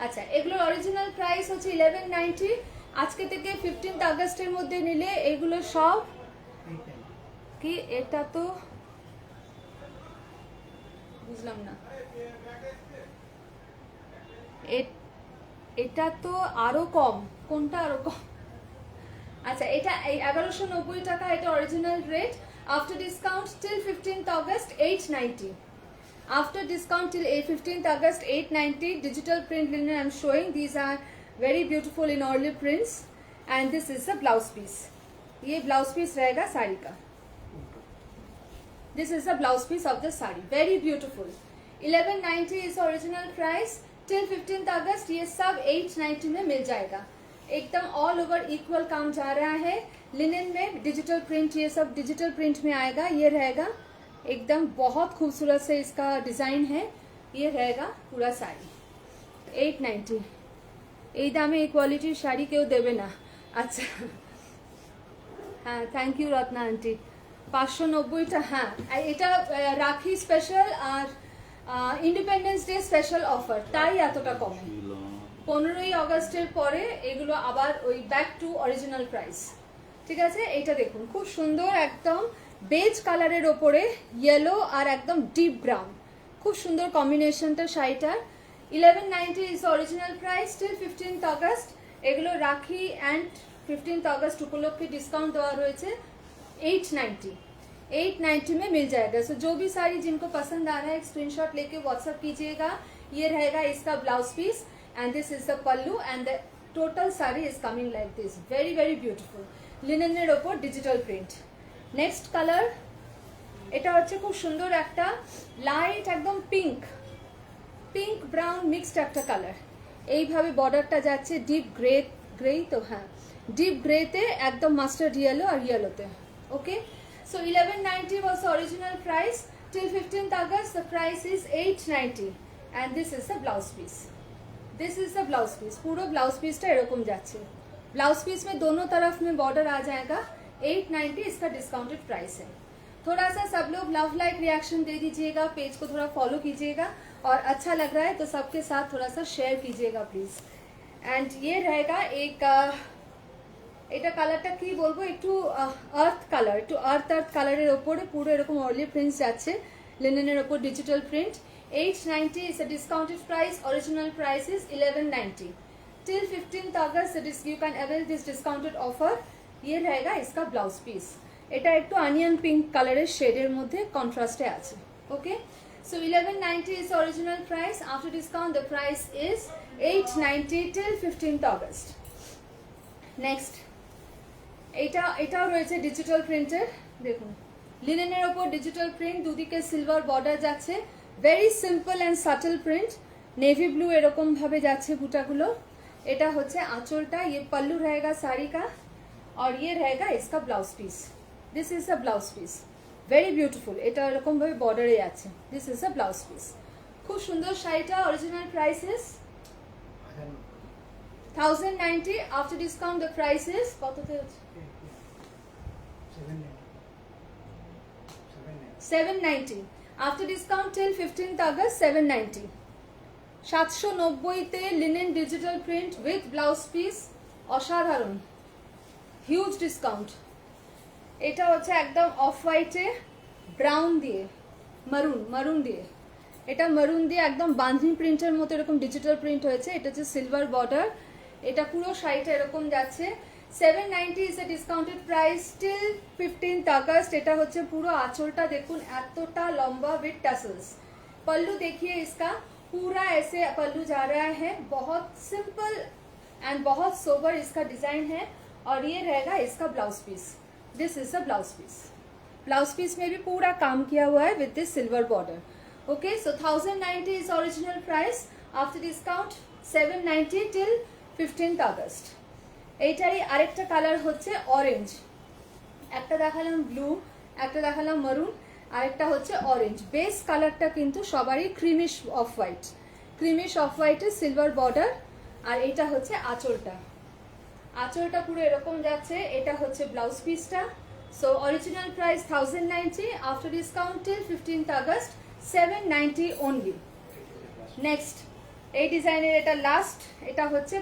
A: আচ্ছা, এগুলোর অরিজিনাল প্রাইস হচ্ছে 1190। আজকে থেকে 15 আগস্টের মধ্যে নিলে এগুলো সব কি, এটা তো বুঝলাম না, এটা তো আরো কম, কোনটা আরো কম? আচ্ছা এটা 1190 টাকা, এটা original rate. After discount till 15 August 890। After discount till 15th August 890 digital print linen I'm showing. These are very beautiful in Warli prints and this is the blouse piece. ये ब्लाउज पीस रहेगा साड़ी का. This is the blouse piece of the sari. Very beautiful. 1190 is original price. Till 15th August ये सब 890 में मिल जाएगा. एकदम all over equal काम जा रहा है. लिनन में डिजिटल प्रिंट, ये सब डिजिटल प्रिंट में आएगा. ये रहेगा एकदम बहुत खूबसूरत से इसका डिजाइन है. ये रहेगा पूरा साड़ी. 890 এই দামে এই কোয়ালিটির শাড়ি কেউ দেবে না. আচ্ছা হ্যাঁ, থ্যাংক ইউ রত্না আন্টি. 590টা. হ্যাঁ, আর এটা রাখি স্পেশাল আর ইন্ডিপেন্ডেন্স ডে স্পেশাল অফার, তাই এতটা কমে. 15ই আগস্টের পরে এগুলো আবার ওই ব্যাক টু অরিজিনাল প্রাইস. ঠিক আছে, এটা দেখুন খুব সুন্দর একদম বেজ কালারের ওপরে ইয়েলো আর একদম ডিপ ব্রাউন. খুব সুন্দর কম্বিনেশনটা শাড়িটার. 1190 is original price. Till 15th अगस्त এগুলো রাখি অ্যান্ড 15th अगस्त उपलक्षे डिस्काउंट देवा रही है. 890 में मिल जाएगा. सो जो भी साड़ी जिनको पसंद आ रहा है एक स्क्रीनशॉट लेके व्हाट्सएप कीजिएगा. ये रहेगा इसका blouse piece and this is the pallu and the total sari is coming like this. Very very beautiful লিনেনের ওপর ডিজিটাল প্রিন্ট. নেক্সট কালার, এটা হচ্ছে খুব সুন্দর একটা লাইট একদম পিঙ্ক ব্রাউন মিক্সড একটা কালার. এইভাবে বর্ডারটা যাচ্ছে ডিপ গ্রেই তো, হ্যাঁ ডিপ গ্রেতে একদম মাস্টার্ড ইয়েলো আর ইয়েলোতে. Okay, so 1190 was the original price. Till 15th August the price is 890 and this is the blouse piece. This is the blouse piece. पूरा ब्लाउज पीसটা এরকম যাচ্ছে. ब्लाउज पीस में दोनों तरफ में बॉर्डर आ जाएगा. 890 इसका डिस्काउंटेड प्राइस है. थोड़ा सा सब लोग लव लाइक रिएक्शन दे दीजिएगा, पेज को थोड़ा फॉलो कीजिएगा और अच्छा लग रहा है तो सबके साथ थोड़ा सा शेयर कीजिएगा प्लीज. एंड ये रहेगा एक এটা কালারটা কি বলবো, একটু আর্থ কালার, একটু আর্থ কালারের ওপরে পুরো এরকম অর্লি প্রিন্টস যাচ্ছে লিনেনের ওপর digital print. 890 is a discounted price. Original price is 1190. Till 15th August you can avail this discounted offer. ये रहेगा इसका ब्लाउज पीस. এটা একটু অনিয়ন পিঙ্ক কালারের শেডের মধ্যে কন্ট্রাস্টে আছে. ওকে, so 1190 is original price. After discount the price is 890 till 15th August. Next এটাও রয়েছে ডিজিটাল প্রিন্টের. দেখুন লিনেনের ওপর ডিজিটাল প্রিন্ট, দুদিকে সিলভার বর্ডার যাচ্ছে. Very simple and subtle print. Navy blue এরকম ভাবে যাচ্ছে বুটাগুলো. এটা হচ্ছে আঁচলটা. ये पल्लू रहेगा साड़ी का और ये रहेगा इसका blouse piece. This is the blouse piece. Very beautiful. এটা এরকম ভাবে বর্ডারে আছে. This is the blouse piece. খুব সুন্দর শাড়িটা. Original price is 1090. After discount the price is কততে হচ্ছে 790. After discount till 15th August 790. 790 তে linen digital print with blouse piece. অসাধারণ, হিউজ ডিসকাউন্ট. এটা হচ্ছে একদম অফ হোয়াইটে ব্রাউন দিয়ে মারুন দিয়ে, এটা মারুন দিয়ে একদম বাঁধনি প্রিন্টের মতো এরকম ডিজিটাল প্রিন্ট হয়েছে. এটা হচ্ছে সিলভার বর্ডার. এটা পুরো শাড়িটা এরকম যাচ্ছে. 790 is a discounted price till 15th August. এটা হচ্ছে পুরো আঁচলটা দেখুন এতটা লম্বা विद टसल्स. पल्लू देखिए इसका पूरा ऐसे पल्लू जा रहा है. बहुत सिंपल एंड बहुत सोबर इसका डिजाइन है. और ये रहेगा इसका blouse piece. This is the blouse piece. Blouse piece में भी पूरा काम किया हुआ है with this silver border. Okay, so 1090 is original price. After discount 790 till 15th August. এইটারই আরেকটা কালার হচ্ছে অরেঞ্জ. একটা দেখালাম ব্লু, একটা দেখালাম মারুন, আরেকটা হচ্ছে অরেঞ্জ. বেস কালারটা কিন্তু সবারই ক্রিমিশ অফ হোয়াইটের সিলভার বর্ডার. আর এটা হচ্ছে আঁচলটা পুরো এরকম যাচ্ছে. এটা হচ্ছে ব্লাউজ পিসটা. So original price 1090. After discount till 15th August 790 only. Next এই ডিজাইনের এটা লাস্ট. এটা হচ্ছে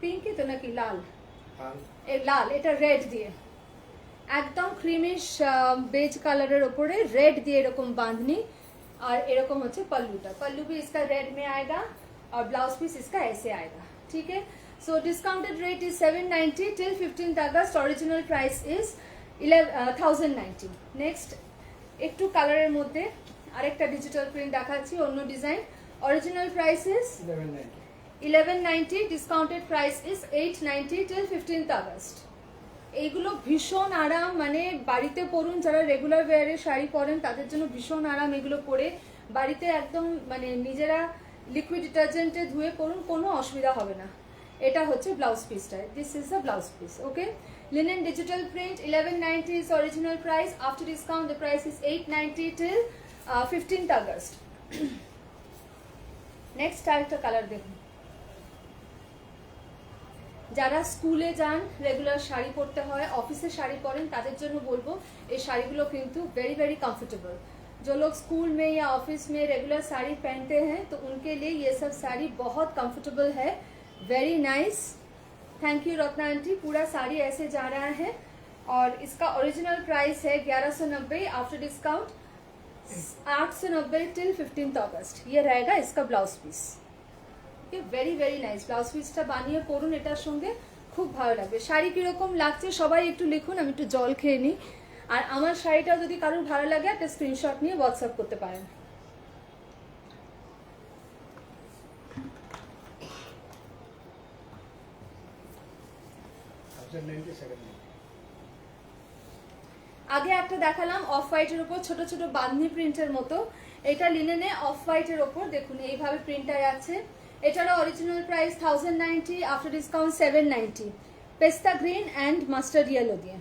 A: পিঙ্কই তো নাকি লাল, লাল. এটা রেড দিয়ে একদম ক্রিমিশ বেজ কালারের ওপরে রেড দিয়ে এরকম বাঁধনি. और এরকম হচ্ছে पल्लूটা. पल्लू भी इसका रेड में आएगा और ब्लाउज पीस इसका ऐसे आएगा. ठीक है, so discounted rate is 790 till 15th August. Original price is 1090. Next একটু কালারের মধ্যে আরেকটা ডিজিটাল প্রিন্ট দেখাচ্ছি, অন্য design. Original price is 1190, discounted price is 890 till 15th August. এইগুলো ভীষণ আরাম, মানে বাড়িতে পরুন, যারা রেগুলার ওয়্যারে শাড়ি পরেন তাদের জন্য ভীষণ আরাম এগুলো পরে। বাড়িতে একদম মানে নিজেরা লিকুইড ডিটারজেন্টে ধুয়ে পরুন, কোনো অসুবিধা হবে না। এটা হচ্ছে ব্লাউজ পিসটা, this is the blouse piece. Okay, linen digital print 1190 is original price. After discount the price is 890 till 15th August. Next আরেকটা কালার দেখুন। যারা স্কুলে যান, রেগুলার শাড়ি পরতে হয়, অফিসে শাড়ি পরেন, তাদের জন্য বলবো এই শাড়িগুলো কিন্তু वेरी वेरी कंफर्टेबल। जो लोग स्कूल में या ऑफिस में रेगुलर साड़ी पहनते हैं तो उनके लिए ये सब साड़ी बहुत कंफर्टेबल है, very nice. Thank you Ratna aunty, पूरा साड़ी ऐसे जा रहा है। और इसका ओरिजिनल प्राइस है 1190, after discount 890 till 15th August. ये रहेगा इसका blouse piece. Very very nice. Blouse পিসটা বানিয়ে পরুন, এটার সঙ্গে খুব ভালো লাগবে। শাড়ি কিরকম লাগছে সবাই একটু লিখুন, আমি একটু জল খেয়ে নিই। আর আমার শাড়িটা যদি কারোর ভালো লাগে একটা স্ক্রিনশট নিয়ে হোয়াটসঅ্যাপ করতে পারেন। আগে একটা দেখালাম অফ হোয়াইটের উপর ছোট ছোট বাঁধনি প্রিন্টের মতো, এটা লিনেনে অফ হোয়াইটের ওপর দেখুন এইভাবে প্রিন্টার আছে। এটারও অরিজিনাল প্রাইস 1090, আফটার ডিসকাউন্ট 790। পেস্তা গ্রিন অ্যান্ড মাস্টার্ড ইয়েলো দিয়ে,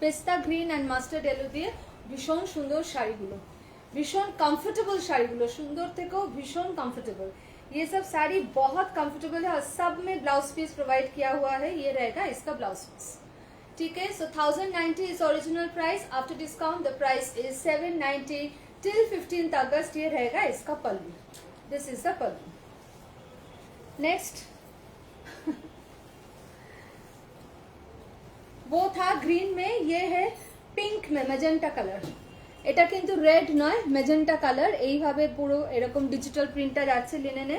A: পেস্তা গ্রিন অ্যান্ড মাস্টার্ড ইয়েলো দিয়ে ভীষণ সুন্দর শাড়িগুলো, ভীষণ कंफर्टेबल শাড়িগুলো, সুন্দর থেকেও ভীষণ कंफर्टेबल। ये सब साड़ी बहुत कंफर्टेबल है और सब में ब्लाउज पीस प्रोवाइड किया हुआ है। ये रहेगा इसका ब्लाउज पीस, ठीक है। So 1090 is original price, after discount the price is 790 till 15th August. ये रहेगा इसका pallu, this is the pallu. Next वो था ग्रीन में, ये है पिंक में মেজেন্টা কালার। এটা কিন্তু রেড নয়, মেজেন্টা কালার। এইভাবে পুরো এরকম ডিজিটাল প্রিন্টার আছে লিনেনে,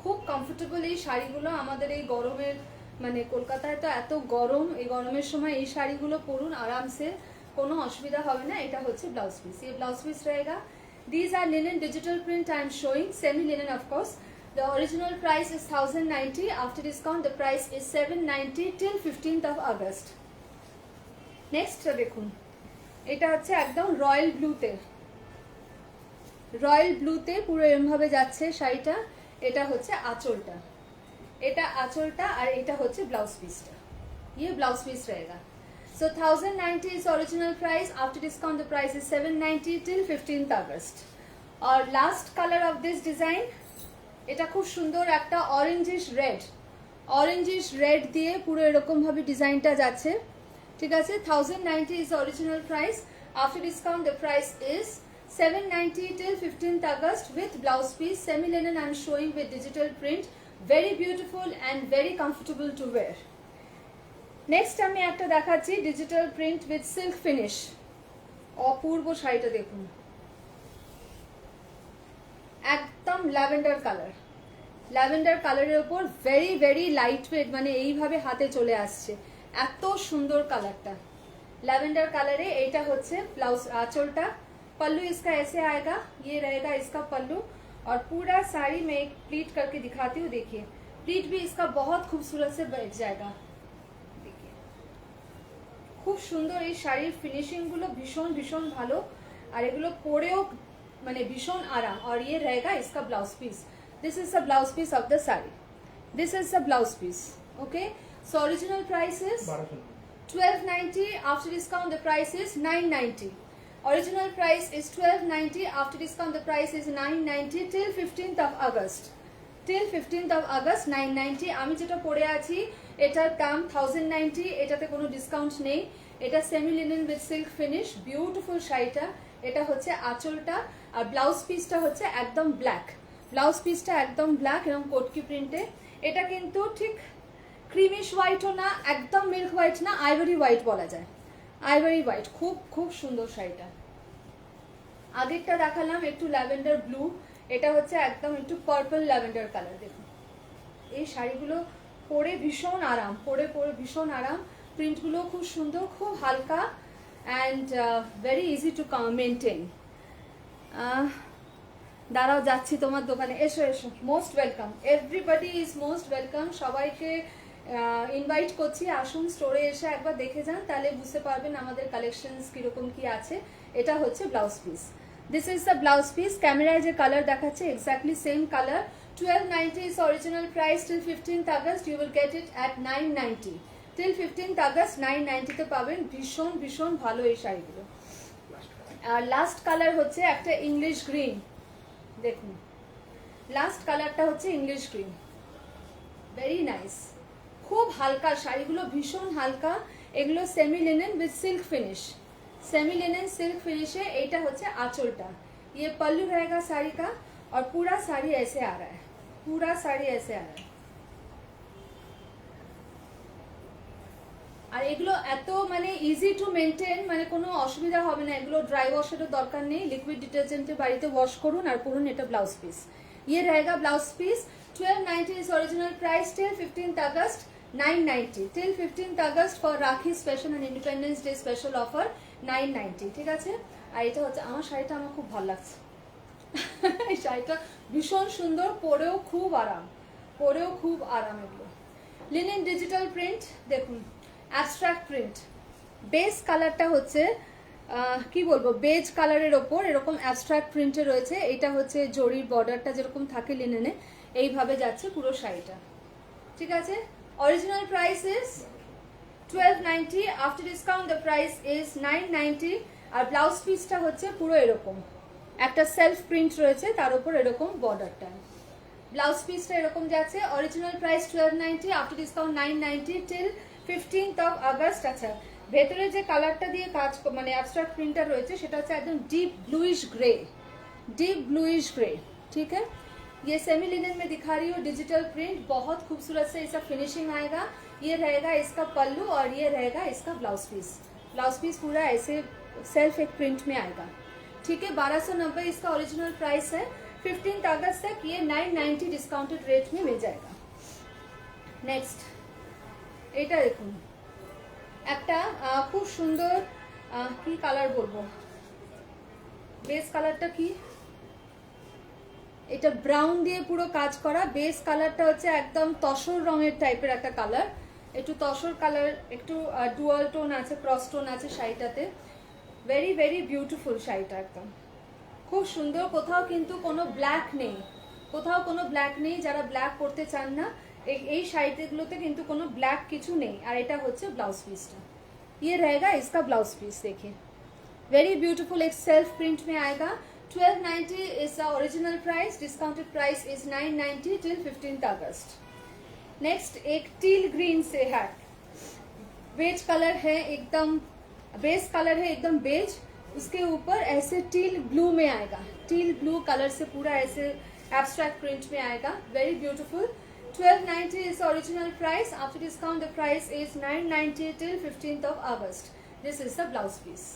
A: খুব কমফোর্টেবল এই শাড়িগুলো। আমাদের এই গরমের মানে কলকাতায় তো এত গরম, এই গরমের সময় এই শাড়িগুলো পরুন আরামসে, কোনো অসুবিধা হবে না। এটা হচ্ছে ব্লাউজ পিস, ये ब्लाउज पीस रहेगा। These are linen digital print I am showing, semi linen of course. The original price is 1090, after discount the price is 790 till 15th of August. Next দেখুন, এটা হচ্ছে একদম রয়্যাল ব্লুতে, রয়্যাল ব্লুতে পুরো এরমভাবে যাচ্ছে শাড়িটা। এটা হচ্ছে আঁচলটা, এটা আঁচলটা, আর এটা হচ্ছে ব্লাউজ পিসটা। ये ब्लाउज पीस रहेगा। So 1090 is original price, after discount the price is 790 till 15th August. और last colour of this design, এটা খুব সুন্দর একটা অরেঞ্জিশ রেড, অরেঞ্জিশ রেড দিয়ে পুরো এরকম ভাবে ডিজাইনটা যাচ্ছে, ঠিক আছে। 1090 is original price, after discount the price is 790 till 15th August with blouse piece, semi linen I am showing with digital print, very beautiful and very comfortable to wear. Next আমি একটা দেখাচ্ছি digital print with silk finish, অপূর্ব শাড়িটা দেখুন, একদম lavender colour, lavender কালারের উপর very very light wait, মানে এইভাবে হাতে চলে আসছে, এত সুন্দর কালারটা ল্যাভেন্ডার কালারে। এইটা হচ্ছে ब्लाउज आंचलটা, पल्लू इसका ऐसे आएगा, ये रहेगा इसका पल्लू। और पूरा साड़ी में एक प्लीट करके दिखाती हूँ, देखिए प्लीट भी इसका बहुत खूबसूरत से बैठ जाएगा, देखिए খুব সুন্দর। এই শাড়ির ফিনিশিং গুলো ভীষণ ভীষণ ভালো, আর এগুলো পরেও মানে ভীষণ আরাম। और ये रहेगा इसका blouse piece, this is the blouse piece of the sari, this is the blouse piece, okay. So original price is 1290, after discount the price is 990. Original price is 1290, after discount the price is 990 till 15th of August. Till 15th of August 990. আমি যেটা পরে আছি এটার দাম 1090, এটাতে কোনো discount নেই। এটা semi linen with silk finish, beautiful শাড়িটা। এটা হচ্ছে আঁচলটা, আর ব্লাউজ পিসটা হচ্ছে একদম ব্ল্যাক, ব্লাউজ পিসটা একদম ব্ল্যাক এবং কোটকি প্রিন্টে। এটা কিন্তু ঠিক ক্রিমিশ হোয়াইটও না, একদম মিল্ক হোয়াইট না, আইভরি হোয়াইট বলা যায়, আইভরি হোয়াইট। খুব খুব সুন্দর শাড়িটা। আগেরটা দেখালাম একটু ল্যাভেন্ডার ব্লু, এটা হচ্ছে একদম একটু পার্পল ল্যাভেন্ডার কালার। দেখুন এই শাড়িগুলো পরে ভীষণ আরাম, পরে পরে ভীষণ আরাম। প্রিন্টগুলো খুব সুন্দর, খুব হালকা and very easy to maintain. দাঁড়াও যাচ্ছি তোমার দোকানে, এসো এসো, most welcome, everybody is most welcome. সবাইকে ইনভাইট করছি, আসুন স্টোরে এসে একবার দেখে যান, তাহলে বুঝতে পারবেন আমাদের কালেকশনস কিরকম কি আছে। এটা হচ্ছে blouse piece, this is the blouse piece. ক্যামেরায় যে কালার দেখাচ্ছে exactly same colour. 1290 is original price till 15th August. You will get it at 990 till 15th August 990 তে পাবেন। ভীষণ ভীষণ ভালো এই শাড়িগুলো। আর লাস্ট কালার হচ্ছে একটা ইংলিশ গ্রিন, দেখুন লাস্ট কালারটা হচ্ছে ইংলিশ গ্রিন, ভেরি নাইস, খুব হালকা শাড়িগুলো, ভীষণ হালকা। এগুলো semi linen with silk finish, semi linen silk finish है। एटा होচ্ছে आंचलटा, ये पल्लू रहेगा साड़ी का और पूरा साड़ी ऐसे आ रहा है, पूरा साड़ी ऐसे आ रहा है। আর এগুলো এত মানে ইজি টু মেনটেন, মানে কোনো অসুবিধা হবে না। এগুলো ড্রাই ওয়াশেরও দরকার নেই, লিকুইড ডিটারজেন্টে বাড়িতে ওয়াশ করুন আর পরুন। এটা ব্লাউজ পিস, ये रहेगा blouse piece. 1290 is original price till 15th August 990 till 15th August for Rakhi special and Independence Day special offer 990, ঠিক আছে। আর এটা হচ্ছে আমার শাড়িটা, আমার খুব ভালো লাগছে এই শাড়িটা ভীষণ সুন্দর, পরেও খুব আরাম, পরেও খুব আরাম। এগুলো লিনেন ডিজিটাল প্রিন্ট, দেখুন অ্যাবস্ট্রাক্ট প্রিন্ট। বেস কালারটা হচ্ছে কি বলবো, বেজ কালারের ওপর এরকম অ্যাবস্ট্রাক্ট প্রিন্টে রয়েছে। এটা হচ্ছে জরির বর্ডারটা যেরকম থাকে লিনেনে, এইভাবে যাচ্ছে পুরো শাড়িটা, ঠিক আছে। Original price is 1290, after discount the price is 990। আর ব্লাউজ পিসটা হচ্ছে পুরো এরকম একটা সেলফ প্রিন্ট রয়েছে, তার উপর এরকম বর্ডারটা। ব্লাউজ পিসটা এরকম যাচ্ছে। Original price 1290, after discount 990 till 15th of August। আচ্ছা, ভেতরে যে কালারটা দিয়ে কাজ মানে অ্যাবস্ট্রাক্ট প্রিন্টার রয়েছে সেটা হচ্ছে একদম deep bluish grey, deep bluish grey, ठीक है। ये सेमी लिनन में दिखा रही हूँ डिजिटल प्रिंट, बहुत खूबसूरत से इसका फिनिशिंग आएगा। ये रहेगा इसका पल्लू और ये रहेगा इसका ब्लाउज पीस। ब्लाउज पीस पूरा ऐसे सेल्फ एक प्रिंट में आएगा, ठीक है। 1290 इसका ओरिजिनल प्राइस है। 15th अगस्त तक ये 990 डिस्काउंटेड रेट में मिल जाएगा। नेक्स्ट এটা দেখুন, একটা খুব সুন্দর কি কালার বলবো, বেস কালারটা কি, এটা ব্রাউন দিয়ে পুরো কাজ করা। বেস কালারটা হচ্ছে একদম তসর রঙের টাইপের একটা কালার, একটু তসর কালার, একটু ডুয়াল টোন আছে, ক্রস টোন আছে শাড়িটাতে। ভেরি ভেরি বিউটিফুল শাড়িটা, একদম খুব সুন্দর। কোথাও কিন্তু কোনো ব্ল্যাক নেই, কোথাও কোনো ব্ল্যাক নেই। যারা ব্ল্যাক পরতে চান না, এই শাড়িগুলোতে কিন্তু কোনো ব্ল্যাক কিছু নেই। আর এটা হচ্ছে ব্লাউজ পিসটা, ये रहेगा इसका ब्लाउज पीस, देखिए वेरी ब्यूटीफुल, एक सेल्फ प्रिंट में आएगा। 1290 is the original price, discounted price is 990 till 15th August. Next एक टील ग्रीन से है, बेज कलर है एकदम, बेस कलर है एकदम बेज, उसके ऊपर ऐसे टील ब्लू में आएगा, टील ब्लू कलर से पूरा ऐसे एब्स्ट्रैक्ट प्रिंट में आएगा, very beautiful. 1290 is original price, after discount the price is 990 till 15th of August. This is the blouse piece.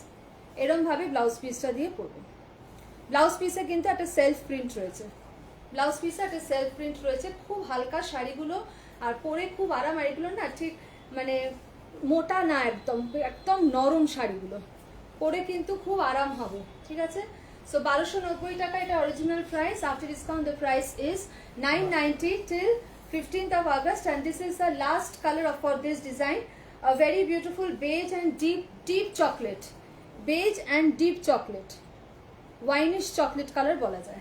A: এরকম ভাবে ব্লাউজ পিসটা দিয়ে পরবেন। ব্লাউজ পিসে কিন্তু একটা সেলফ প্রিন্ট রয়েছে, ব্লাউজ পিসে একটা সেলফ প্রিন্ট রয়েছে। খুব হালকা শাড়িগুলো, আর পরে খুব আরাম। আর এগুলো না ঠিক মানে মোটা না, একদম একদম নরম শাড়িগুলো, পরে কিন্তু খুব আরাম হবে, ঠিক আছে। সো 1290 টাকা এটা original price, after discount the price is 990 till 15th of August, and this is the last color for this design, a very beautiful beige and deep chocolate, beige and deep chocolate, winish chocolate colour बोला जाए।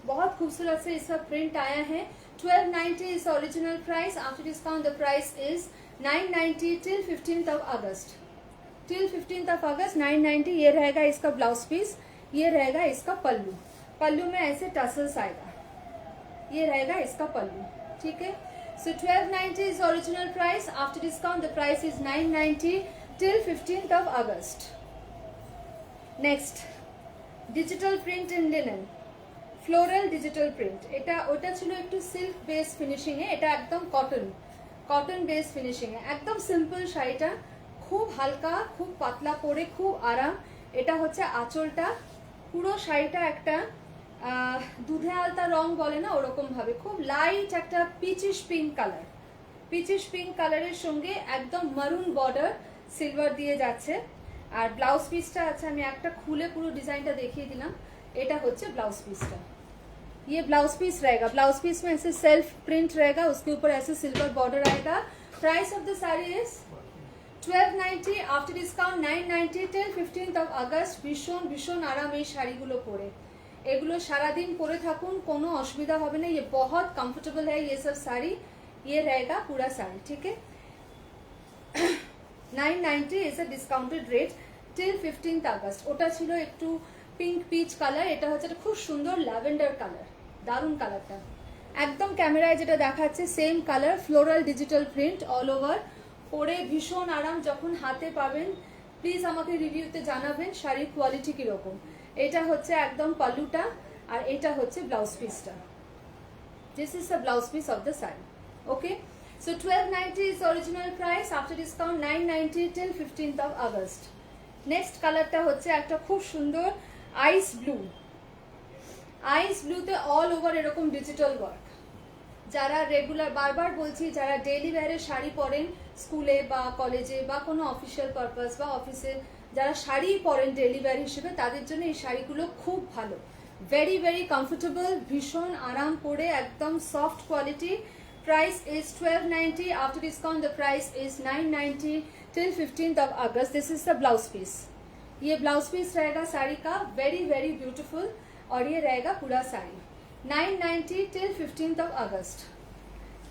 A: बहुत खूबसूरत से इसका print आया है। 1290 is original price, after discount the price is 990 till 15th of August, till 15th of August 990। ये रहेगा इसका ब्लाउज पीस, ये रहेगा इसका पल्लू, पल्लू में ऐसे टसल्स आएगा, ये रहेगा इसका पल्लू, ठीक है। सो 1290 is original price, after discount the price is 990 till 15th of August। Next digital print in linen, floral digital print. এটা ওটা ছিল একটু সিল্ক বেস ফিনিশিং এ, এটা একদম কটন, কটন বেস ফিনিশিং এ, একদম সিম্পল শাড়িটা, খুব হালকা, খুব পাতলা, পরে খুব আরাম। এটা হচ্ছে আঁচলটা, পুরো শাড়িটা একটা দুধে আলতা রং বলে না ওরকম ভাবে, খুব লাইট একটা পিচিশ পিঙ্ক কালার, পিচিশ পিঙ্ক কালারের সঙ্গে একদম মারুন বর্ডার সিলভার দিয়ে যাচ্ছে। আর ব্লাউজ পিসটা আছে, আমি একটা খুলে পুরো ডিজাইনটা দেখিয়ে দিলাম। এটা হচ্ছে ব্লাউজ পিসটা, ये ब्लाउज पीस रहेगा, ब्लाउज पीस में ऐसे सेल्फ प्रिंट रहेगा, उसके ऊपर ऐसे सिल्वर बॉर्डर आएगा। Price of the sari is 1290, after discount 990 till 15th of August। ভীষণ ভীষণ আরাম এই শাড়িগুলো পরে, এগুলো সারাদিন পরে থাকুন, কোনো অসুবিধা হবে না। ये बहुत कंफर्टेबल है ये सब साड़ी, ये रहेगा पूरा साड़ी, ठीक है। 990 is a discounted rate till 15th August। ওটা ছিল একটু পিঙ্ক পিচ কালার, এটা হচ্ছে একটা খুব সুন্দর ল্যাভেন্ডার কালার, দারুণ কালারটা, একদম ক্যামেরায় যেটা দেখাচ্ছে same colour, floral digital print all over, পরে ভীষণ আরাম। যখন হাতে পাবেন প্লিজ আমাকে রিভিউতে জানাবেন শাড়ির কোয়ালিটি কিরকম। এটা হচ্ছে একদম পাল্লুটা, আর এটা হচ্ছে ব্লাউজ পিসটা। This is the blouse piece of the sari, okay. So 1290 is the original price, after discount 990 till 15th of August। Next কালারটা হচ্ছে একটা খুব সুন্দর আইস ব্লু, আইস ব্লুতে অল ওভার এরকম ডিজিটাল ওয়ার্ক। যারা রেগুলার, বারবার বলছি, যারা ডেইলি ওয়্যারে শাড়ি পরেন স্কুলে বা কলেজে বা কোনো অফিসিয়াল পারপাস বা অফিসে, যারা শাড়ি পরেন ডেইলি ওয়্যার হিসেবে, তাদের জন্য এই শাড়িগুলো খুব ভালো, ভেরি ভেরি কমফোর্টেবল, ভীষণ আরাম পরে, একদম soft quality. Price is 1290, after discount the price is 990 till 15th of August। This is the blouse piece। ये ब्लाउज पीस रहेगा साड़ी का, वेरी वेरी ब्यूटीफुल, और ये रहेगा पूरा sari. 990 till 15th of August।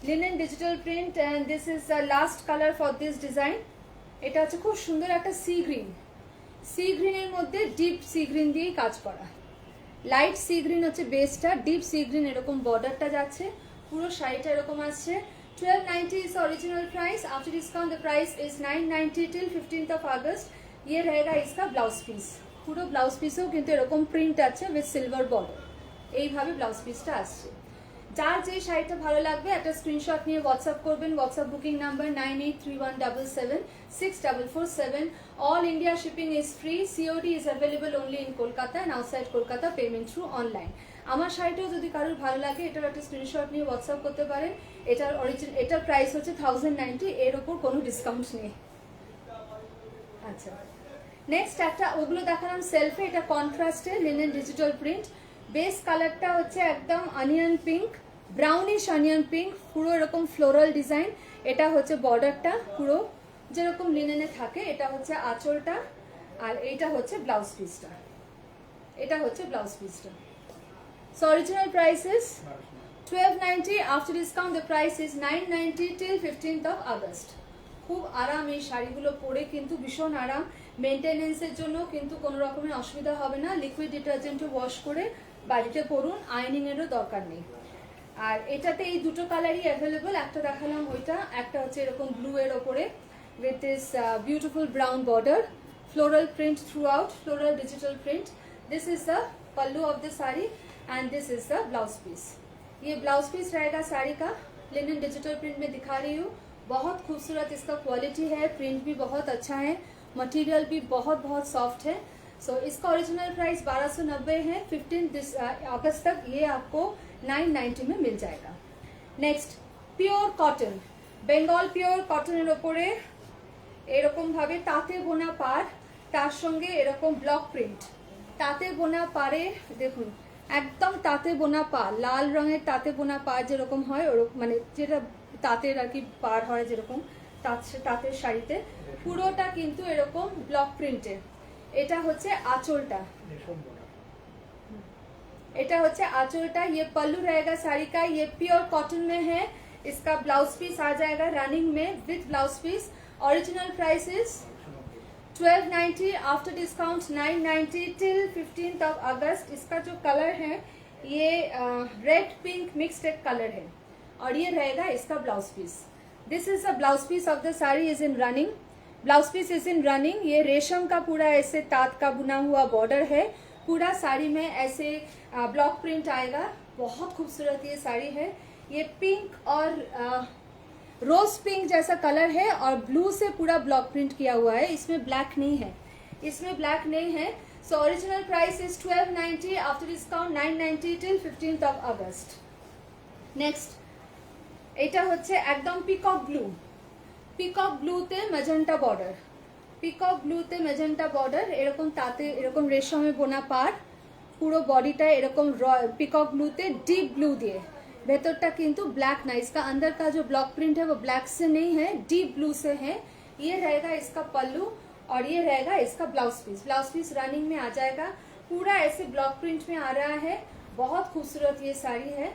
A: Linen digital print, and this is the last color for this design। এটা হচ্ছে খুব সুন্দর একটা সি গ্রিন, সি গ্রিনের মধ্যে ডিপ সি গ্রিন দিয়েই কাজ করা। লাইট সি গ্রিন হচ্ছে বেসটা, ডিপ সি গ্রিন এরকম বর্ডারটা যাচ্ছে, পুরো শাড়িটা এরকম আসছে। 1290 is the original price, after discount the price is 990 till 15th of August। ये रहेगा इसका ব্লাউজ পিস, পুরো ব্লাউজ পিসেও কিন্তু এরকম প্রিন্ট আছে উইথ সিলভার বর্ডার, এইভাবে ব্লাউজ পিসটা আসছে। যার যে শাড়িটা ভালো লাগবে একটা স্ক্রিনশট নিয়ে হোয়াটসঅ্যাপ করবেন। WhatsApp booking number 9831776447। All India shipping is free, COD is available only in Kolkata and outside Kolkata, payment through online. আমার শাড়িটাও যদি কারোর ভালো লাগে এটার একটা স্ক্রিনশট নিয়ে হোয়াটসঅ্যাপ করতে পারেন। এটার প্রাইস হচ্ছে 1090, এর ওপর কোনো ডিসকাউন্ট নেই। আচ্ছা, নেক্সট একটা ওগুলো দেখালাম সেলফে, এটা কন্ট্রাস্টে লিনেন ডিজিটাল প্রিন্ট। বেস কালারটা হচ্ছে একদম onion pink, brownish onion pink, পুরো এরকম ফ্লোরাল ডিজাইন। এটা হচ্ছে বর্ডারটা পুরো যেরকম লিনেনে থাকে, এটা হচ্ছে আঁচলটা, আর এইটা হচ্ছে ব্লাউজ পিসটা, এটা হচ্ছে ব্লাউজ পিসটা। So original price is 1290, after discount the price is 990 till 15th of August। খুব আরাম এই শাড়িগুলো পরে, কিন্তু ভীষণ আরাম, মেনটেনেন্সের জন্য কিন্তু কোনো রকমের অসুবিধা হবে না। লিকুইড ডিটারজেন্টে ওয়াশ করে বাড়িতে পরুন, আয়নিং এরও দরকার নেই। আর এটাতে এই দুটো কালারই অ্যাভেলেবল, একটা দেখালাম ওইটা, একটা হচ্ছে এরকম ব্লু এর ওপরে with this beautiful brown border, floral print throughout, floral digital print। This is the pallu of the saree and this is the blouse piece। ये ब्लाउज पीस रहेगा साड़ी का, लिनन डिजिटल प्रिंट में दिखा रही हूँ, बहुत खूबसूरत इसका क्वालिटी है, प्रिंट भी बहुत अच्छा है, मटेरियल भी बहुत बहुत सॉफ्ट है। सो इसका ओरिजिनल प्राइस 1290 है, 15 अगस्त तक ये आपको 990 में मिल जाएगा। Next pure cotton, Bengal pure কটনের ওপরে এরকম ভাবে তাঁতে বোনা পাড়, তার সঙ্গে এরকম ব্লক প্রিন্ট, তাঁতে বোনা পাড়ে দেখুন একদম তাঁতে বোনা পাড়, লাল রঙের তাঁতে বোনা পাড় যেরকম হয় ওরকম, মানে যেটা তাঁতের আর কি পাড় হয় যেরকম তাঁতের শাড়িতে, পুরোটা কিন্তু এরকম ব্লক প্রিন্টের। এটা হচ্ছে আঁচলটা, এটা হচ্ছে আঁচলটা। ये पल्लू रहेगा साड़ी का, ये प्योर कॉटन में है। इसका ब्लाउज पीस आ जाएगा रनिंग में with blouse piece. Original price is 1290, after discount 990 till 15th of August। इसका जो कलर है ये रेड पिंक मिक्स्ड एक कलर है, और ये रहेगा इसका blouse piece. This is the blouse piece of the sari is in running, blouse piece is in running. ये रेशम का पूरा ऐसे तात का बुना हुआ बॉर्डर है, पूरा साड़ी में ऐसे ब्लॉक प्रिंट आएगा, बहुत खूबसूरत ये साड़ी है। ये पिंक और रोज पिंक जैसा कलर है, और ब्लू से पूरा ब्लॉक प्रिंट किया हुआ है, इसमें ब्लैक नहीं है, इसमें ब्लैक नहीं है। So original price is 1290, after discount 990 till 15th of August। Next এটা হচ্ছে একদম পিকক ব্লু, পিকক ব্লুতে ম্যাজেন্টা বর্ডার, পিকক ব্লুতে ম্যাজেন্টা বর্ডার, এরকম তাতে এরকম রেশমে বোনা পাড়, পুরো বডিটা এরকম पिकॉक ब्लूते डीप ब्लू दिए, भीतरটা কিন্তু ब्लैक ना, इसका अंदर का जो ब्लॉक प्रिंट है वो ब्लैक से नहीं है, डीप ब्लू से है। ये रहेगा इसका पल्लू और ये रहेगा इसका blouse piece. Blouse piece running में आ जाएगा, पूरा ऐसे ब्लॉक प्रिंट में आ रहा है। बहुत खूबसूरत ये साड़ी है,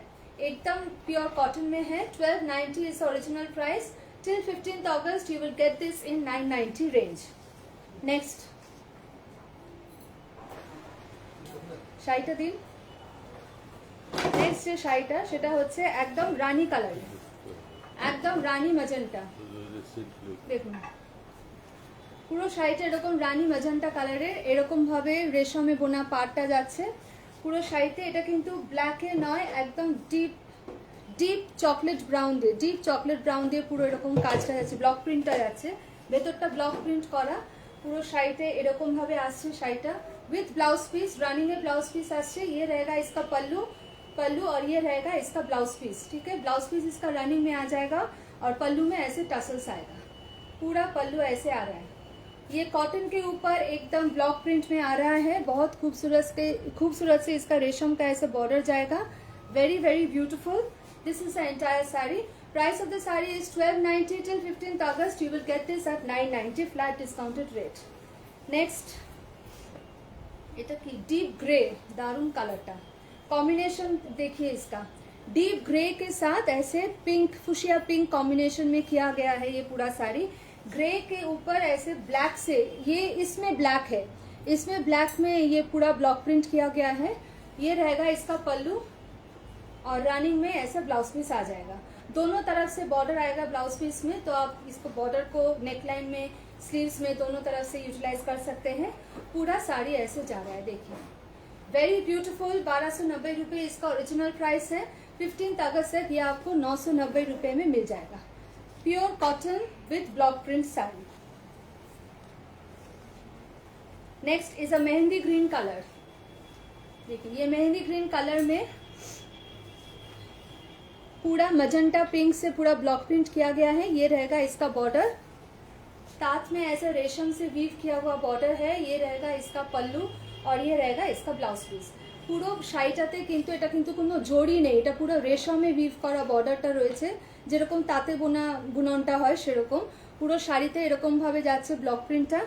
A: एकदम प्योर कॉटन में है। 1290 is original price. Till 15th August you will get this in 990 range। Next শাড়িটা দিন। নেক্সট যে শাড়িটা সেটা হচ্ছে একদম রানী কালার, একদম রানী ম্যাজেন্টা। দেখুন পুরো শাড়িটা এরকম রানী ম্যাজেন্টা কালারের, এরকম ভাবে রেশমে বোনা পাড়টা যাচ্ছে পুরো শাড়িতে। এটা কিন্তু ব্ল্যাকে নয়, একদম ডিপ ডিপ চকলেট ব্রাউন দিয়ে, ডিপ চকলেট ব্রাউন দিয়ে পুরো এরকম কাজটা যাচ্ছে, ব্লক প্রিন্টটা যাচ্ছে, ভেতরটা ব্লক প্রিন্ট করা। পুরো শাড়িতে এরকম ভাবে আসছে শাড়িটা विथ ब्लाउज पीस, रनिंग में ब्लाउज पीस आसे। ये रहेगा इसका पल्लू, पल्लू और ये रहेगा इसका ब्लाउज पीस। ठीक है, ब्लाउज पीस इसका रनिंग में आ जाएगा और पल्लू में ऐसे टसल्स आएगा, पूरा पल्लू ऐसे आ रहा है। ये कॉटन के ऊपर एकदम ब्लॉक प्रिंट में आ रहा है, बहुत खूबसूरत से इसका रेशम का ऐसे बॉर्डर जाएगा। Very very beautiful. This is the entire sari. Price of the sari is 1290। Till 15th August you will get this at 990 flat discounted rate. Next এটা কি डीप ग्रे, दारुण कलरটা कॉम्बिनेशन देखिए इसका, डीप ग्रे के साथ ऐसे पिंक, फुशिया पिंक कॉम्बिनेशन में किया गया है ये पूरा साड़ी। ग्रे के ऊपर ऐसे ब्लैक से, ये इसमें ब्लैक है, इसमें ब्लैक में ये पूरा ब्लॉक प्रिंट किया गया है। ये रहेगा इसका पल्लू और रनिंग में ऐसा ब्लाउज पीस आ जाएगा। दोनों तरफ से बॉर्डर आएगा ब्लाउज पीस में, तो आप इसको बॉर्डर को नेकलाइन में, स्लीव्स में दोनों तरफ से यूटिलाइज कर सकते हैं। पूरा साड़ी ऐसे जा रहा है, देखिए वेरी ब्यूटीफुल। 1290 रुपये इसका ओरिजिनल प्राइस है। 15th August तक ये आपको 990 रुपये में मिल जाएगा। Pure cotton with block print sari. Next is a mehndi green colour. देखिए ये मेहंदी ग्रीन कलर में पूरा मजेंटा पिंक से पूरा ब्लॉक प्रिंट किया गया है। ये रहेगा इसका बॉर्डर, साथ में ऐसा रेशम से वीव किया हुआ बॉर्डर है। ये रहेगा इसका पल्लू और ये रहेगा इसका ब्लाउज पीस। পুরো শাড়িটাতে কিন্তু এটা কিন্তু কোনো জড়ি নেই, এটা পুরো রেশমে উইভ করা বর্ডারটা রয়েছে, যেরকম তাঁতে বোনা বুননটা হয় সেরকম। পুরো শাড়িতে এরকম ভাবে যাচ্ছে ব্লক প্রিন্টটা।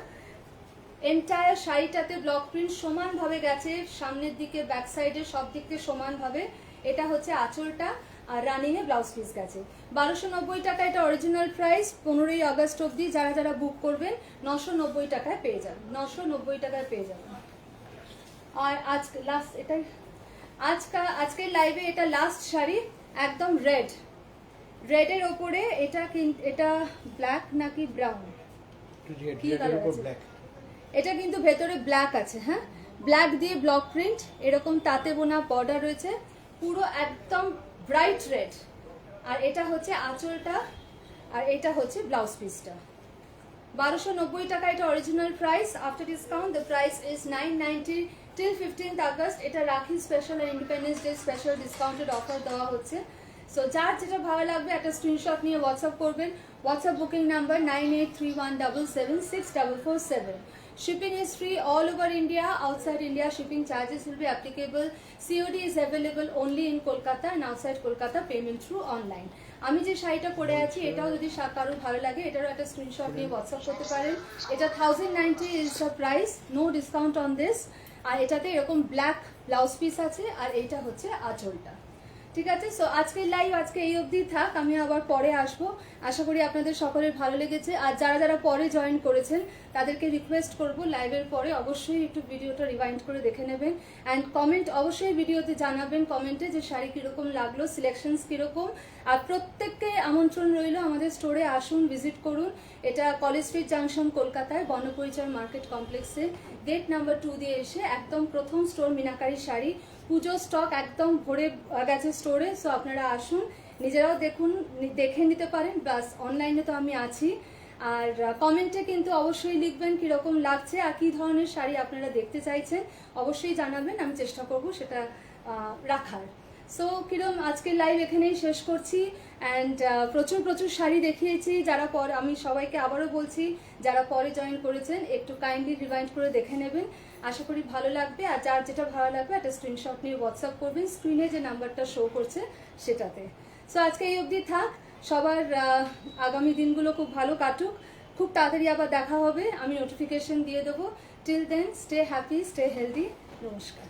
A: এন্টায়ার শাড়িটাতে ব্লক প্রিন্ট সমানভাবে গেছে, সামনের দিকে ব্যাক সাইডে সব দিকে সমানভাবে। এটা হচ্ছে আঁচলটা আর রানিং এ ব্লাউজ পিস গেছে। 1290 টাকা এটা অরিজিনাল প্রাইস। 15ই আগস্ট অবধি যারা যারা বুক করবেন 990 টাকায় পেয়ে যাবেন, 990 টাকায় পেয়ে যাবেন। আর আজকে লাস্ট এটাই আজকের লাইভে এটা লাস্ট শাড়ি, একদম রেড, রেডের ওপরে এটা এটা ব্ল্যাক নাকি ব্রাউন, কি কালার আছে? এটা কিন্তু ভেতরে ব্ল্যাক আছে, হ্যাঁ ব্ল্যাক দিয়ে ব্লক প্রিন্ট, এরকম তাঁতে বোনা বর্ডার রয়েছে, পুরো একদম ব্রাইট রেড। আর এটা হচ্ছে আঁচলটা আর এটা হচ্ছে ব্লাউজ পিসটা। 1290 টাকা এটা original price. After discount the price is 990 till 15th August. এটা রাখি স্পেশাল আর independence day special discounted offer দেওয়া হচ্ছে। সো যার যেটা ভালো লাগবে একটা স্ক্রিনশট নিয়ে হোয়াটসঅ্যাপ করবেন। WhatsApp booking number 9831776447। Shipping is free all over India. Outside India, shipping charges will be applicable. COD is available only in Kolkata and outside Kolkata payment through online. আমি যে শাড়িটা পরে আছি এটাও যদি কারো ভালো লাগে এটারও একটা স্ক্রিনশট নিয়ে হোয়াটসঅ্যাপ করতে পারেন। এটা 1090 is the price, no discount on this. আর এটাতে এরকম ব্ল্যাক ব্লাউজ পিস আছে আর এইটা হচ্ছে আঁচলটা। ঠিক আছে, সো আজকের লাইভ আজকে এই অবধি থাক, আমি আবার পরে আসবো। আশা করি আপনাদের সকলের ভালো লেগেছে। আর যারা যারা পরে জয়েন করেছেন তাদেরকে রিকোয়েস্ট করব লাইভের পরে অবশ্যই একটু ভিডিওটা রিওয়াইন্ড করে দেখে নেবেন। অ্যান্ড কমেন্ট অবশ্যই ভিডিওতে জানাবেন কমেন্টে যে শাড়ি কীরকম লাগলো, সিলেকশনস কীরকম। আর প্রত্যেককে আমন্ত্রণ রইল আমাদের স্টোরে আসুন, ভিজিট করুন। এটা কলেজ স্ট্রিট জাংশন কলকাতায় বনপরিচয় মার্কেট কমপ্লেক্সে গেট নাম্বার 2 দিয়ে এসে একদম প্রথম স্টোর মিনাকারি শাড়ি। পুজো স্টক একদম ভরে গেছে স্টোরে। সো আপনারা আসুন, নিজেরাও দেখুন, দেখে নিতে পারেন। প্লাস অনলাইনে তো আমি আছি। আর কমেন্টে কিন্তু অবশ্যই লিখবেন কীরকম লাগছে আর কী ধরনের শাড়ি আপনারা দেখতে চাইছেন, অবশ্যই জানাবেন, আমি চেষ্টা করব সেটা রাখার। সো কিরম আজকের লাইভ এখানেই শেষ করছি অ্যান্ড প্রচুর প্রচুর শাড়ি দেখিয়েছি। যারা পরে, আমি সবাইকে আবারও বলছি, যারা পরে জয়েন করেছেন একটু কাইন্ডলি রিমাইন্ড করে দেখে নেবেন, আশা করি ভালো লাগবে। আর যার যেটা ভালো লাগবে একটা স্ক্রিনশট নিয়ে হোয়াটসঅ্যাপ করবেন স্ক্রিনে যে নাম্বারটা শো করছে সেটাতে। সো আজকে এই অবধি থাক, সবার আগামী দিনগুলো খুব ভালো কাটুক, খুব তাড়াতাড়ি আবার দেখা হবে, আমি নোটিফিকেশন দিয়ে দেবো। Till then stay happy, stay healthy, নমস্কার।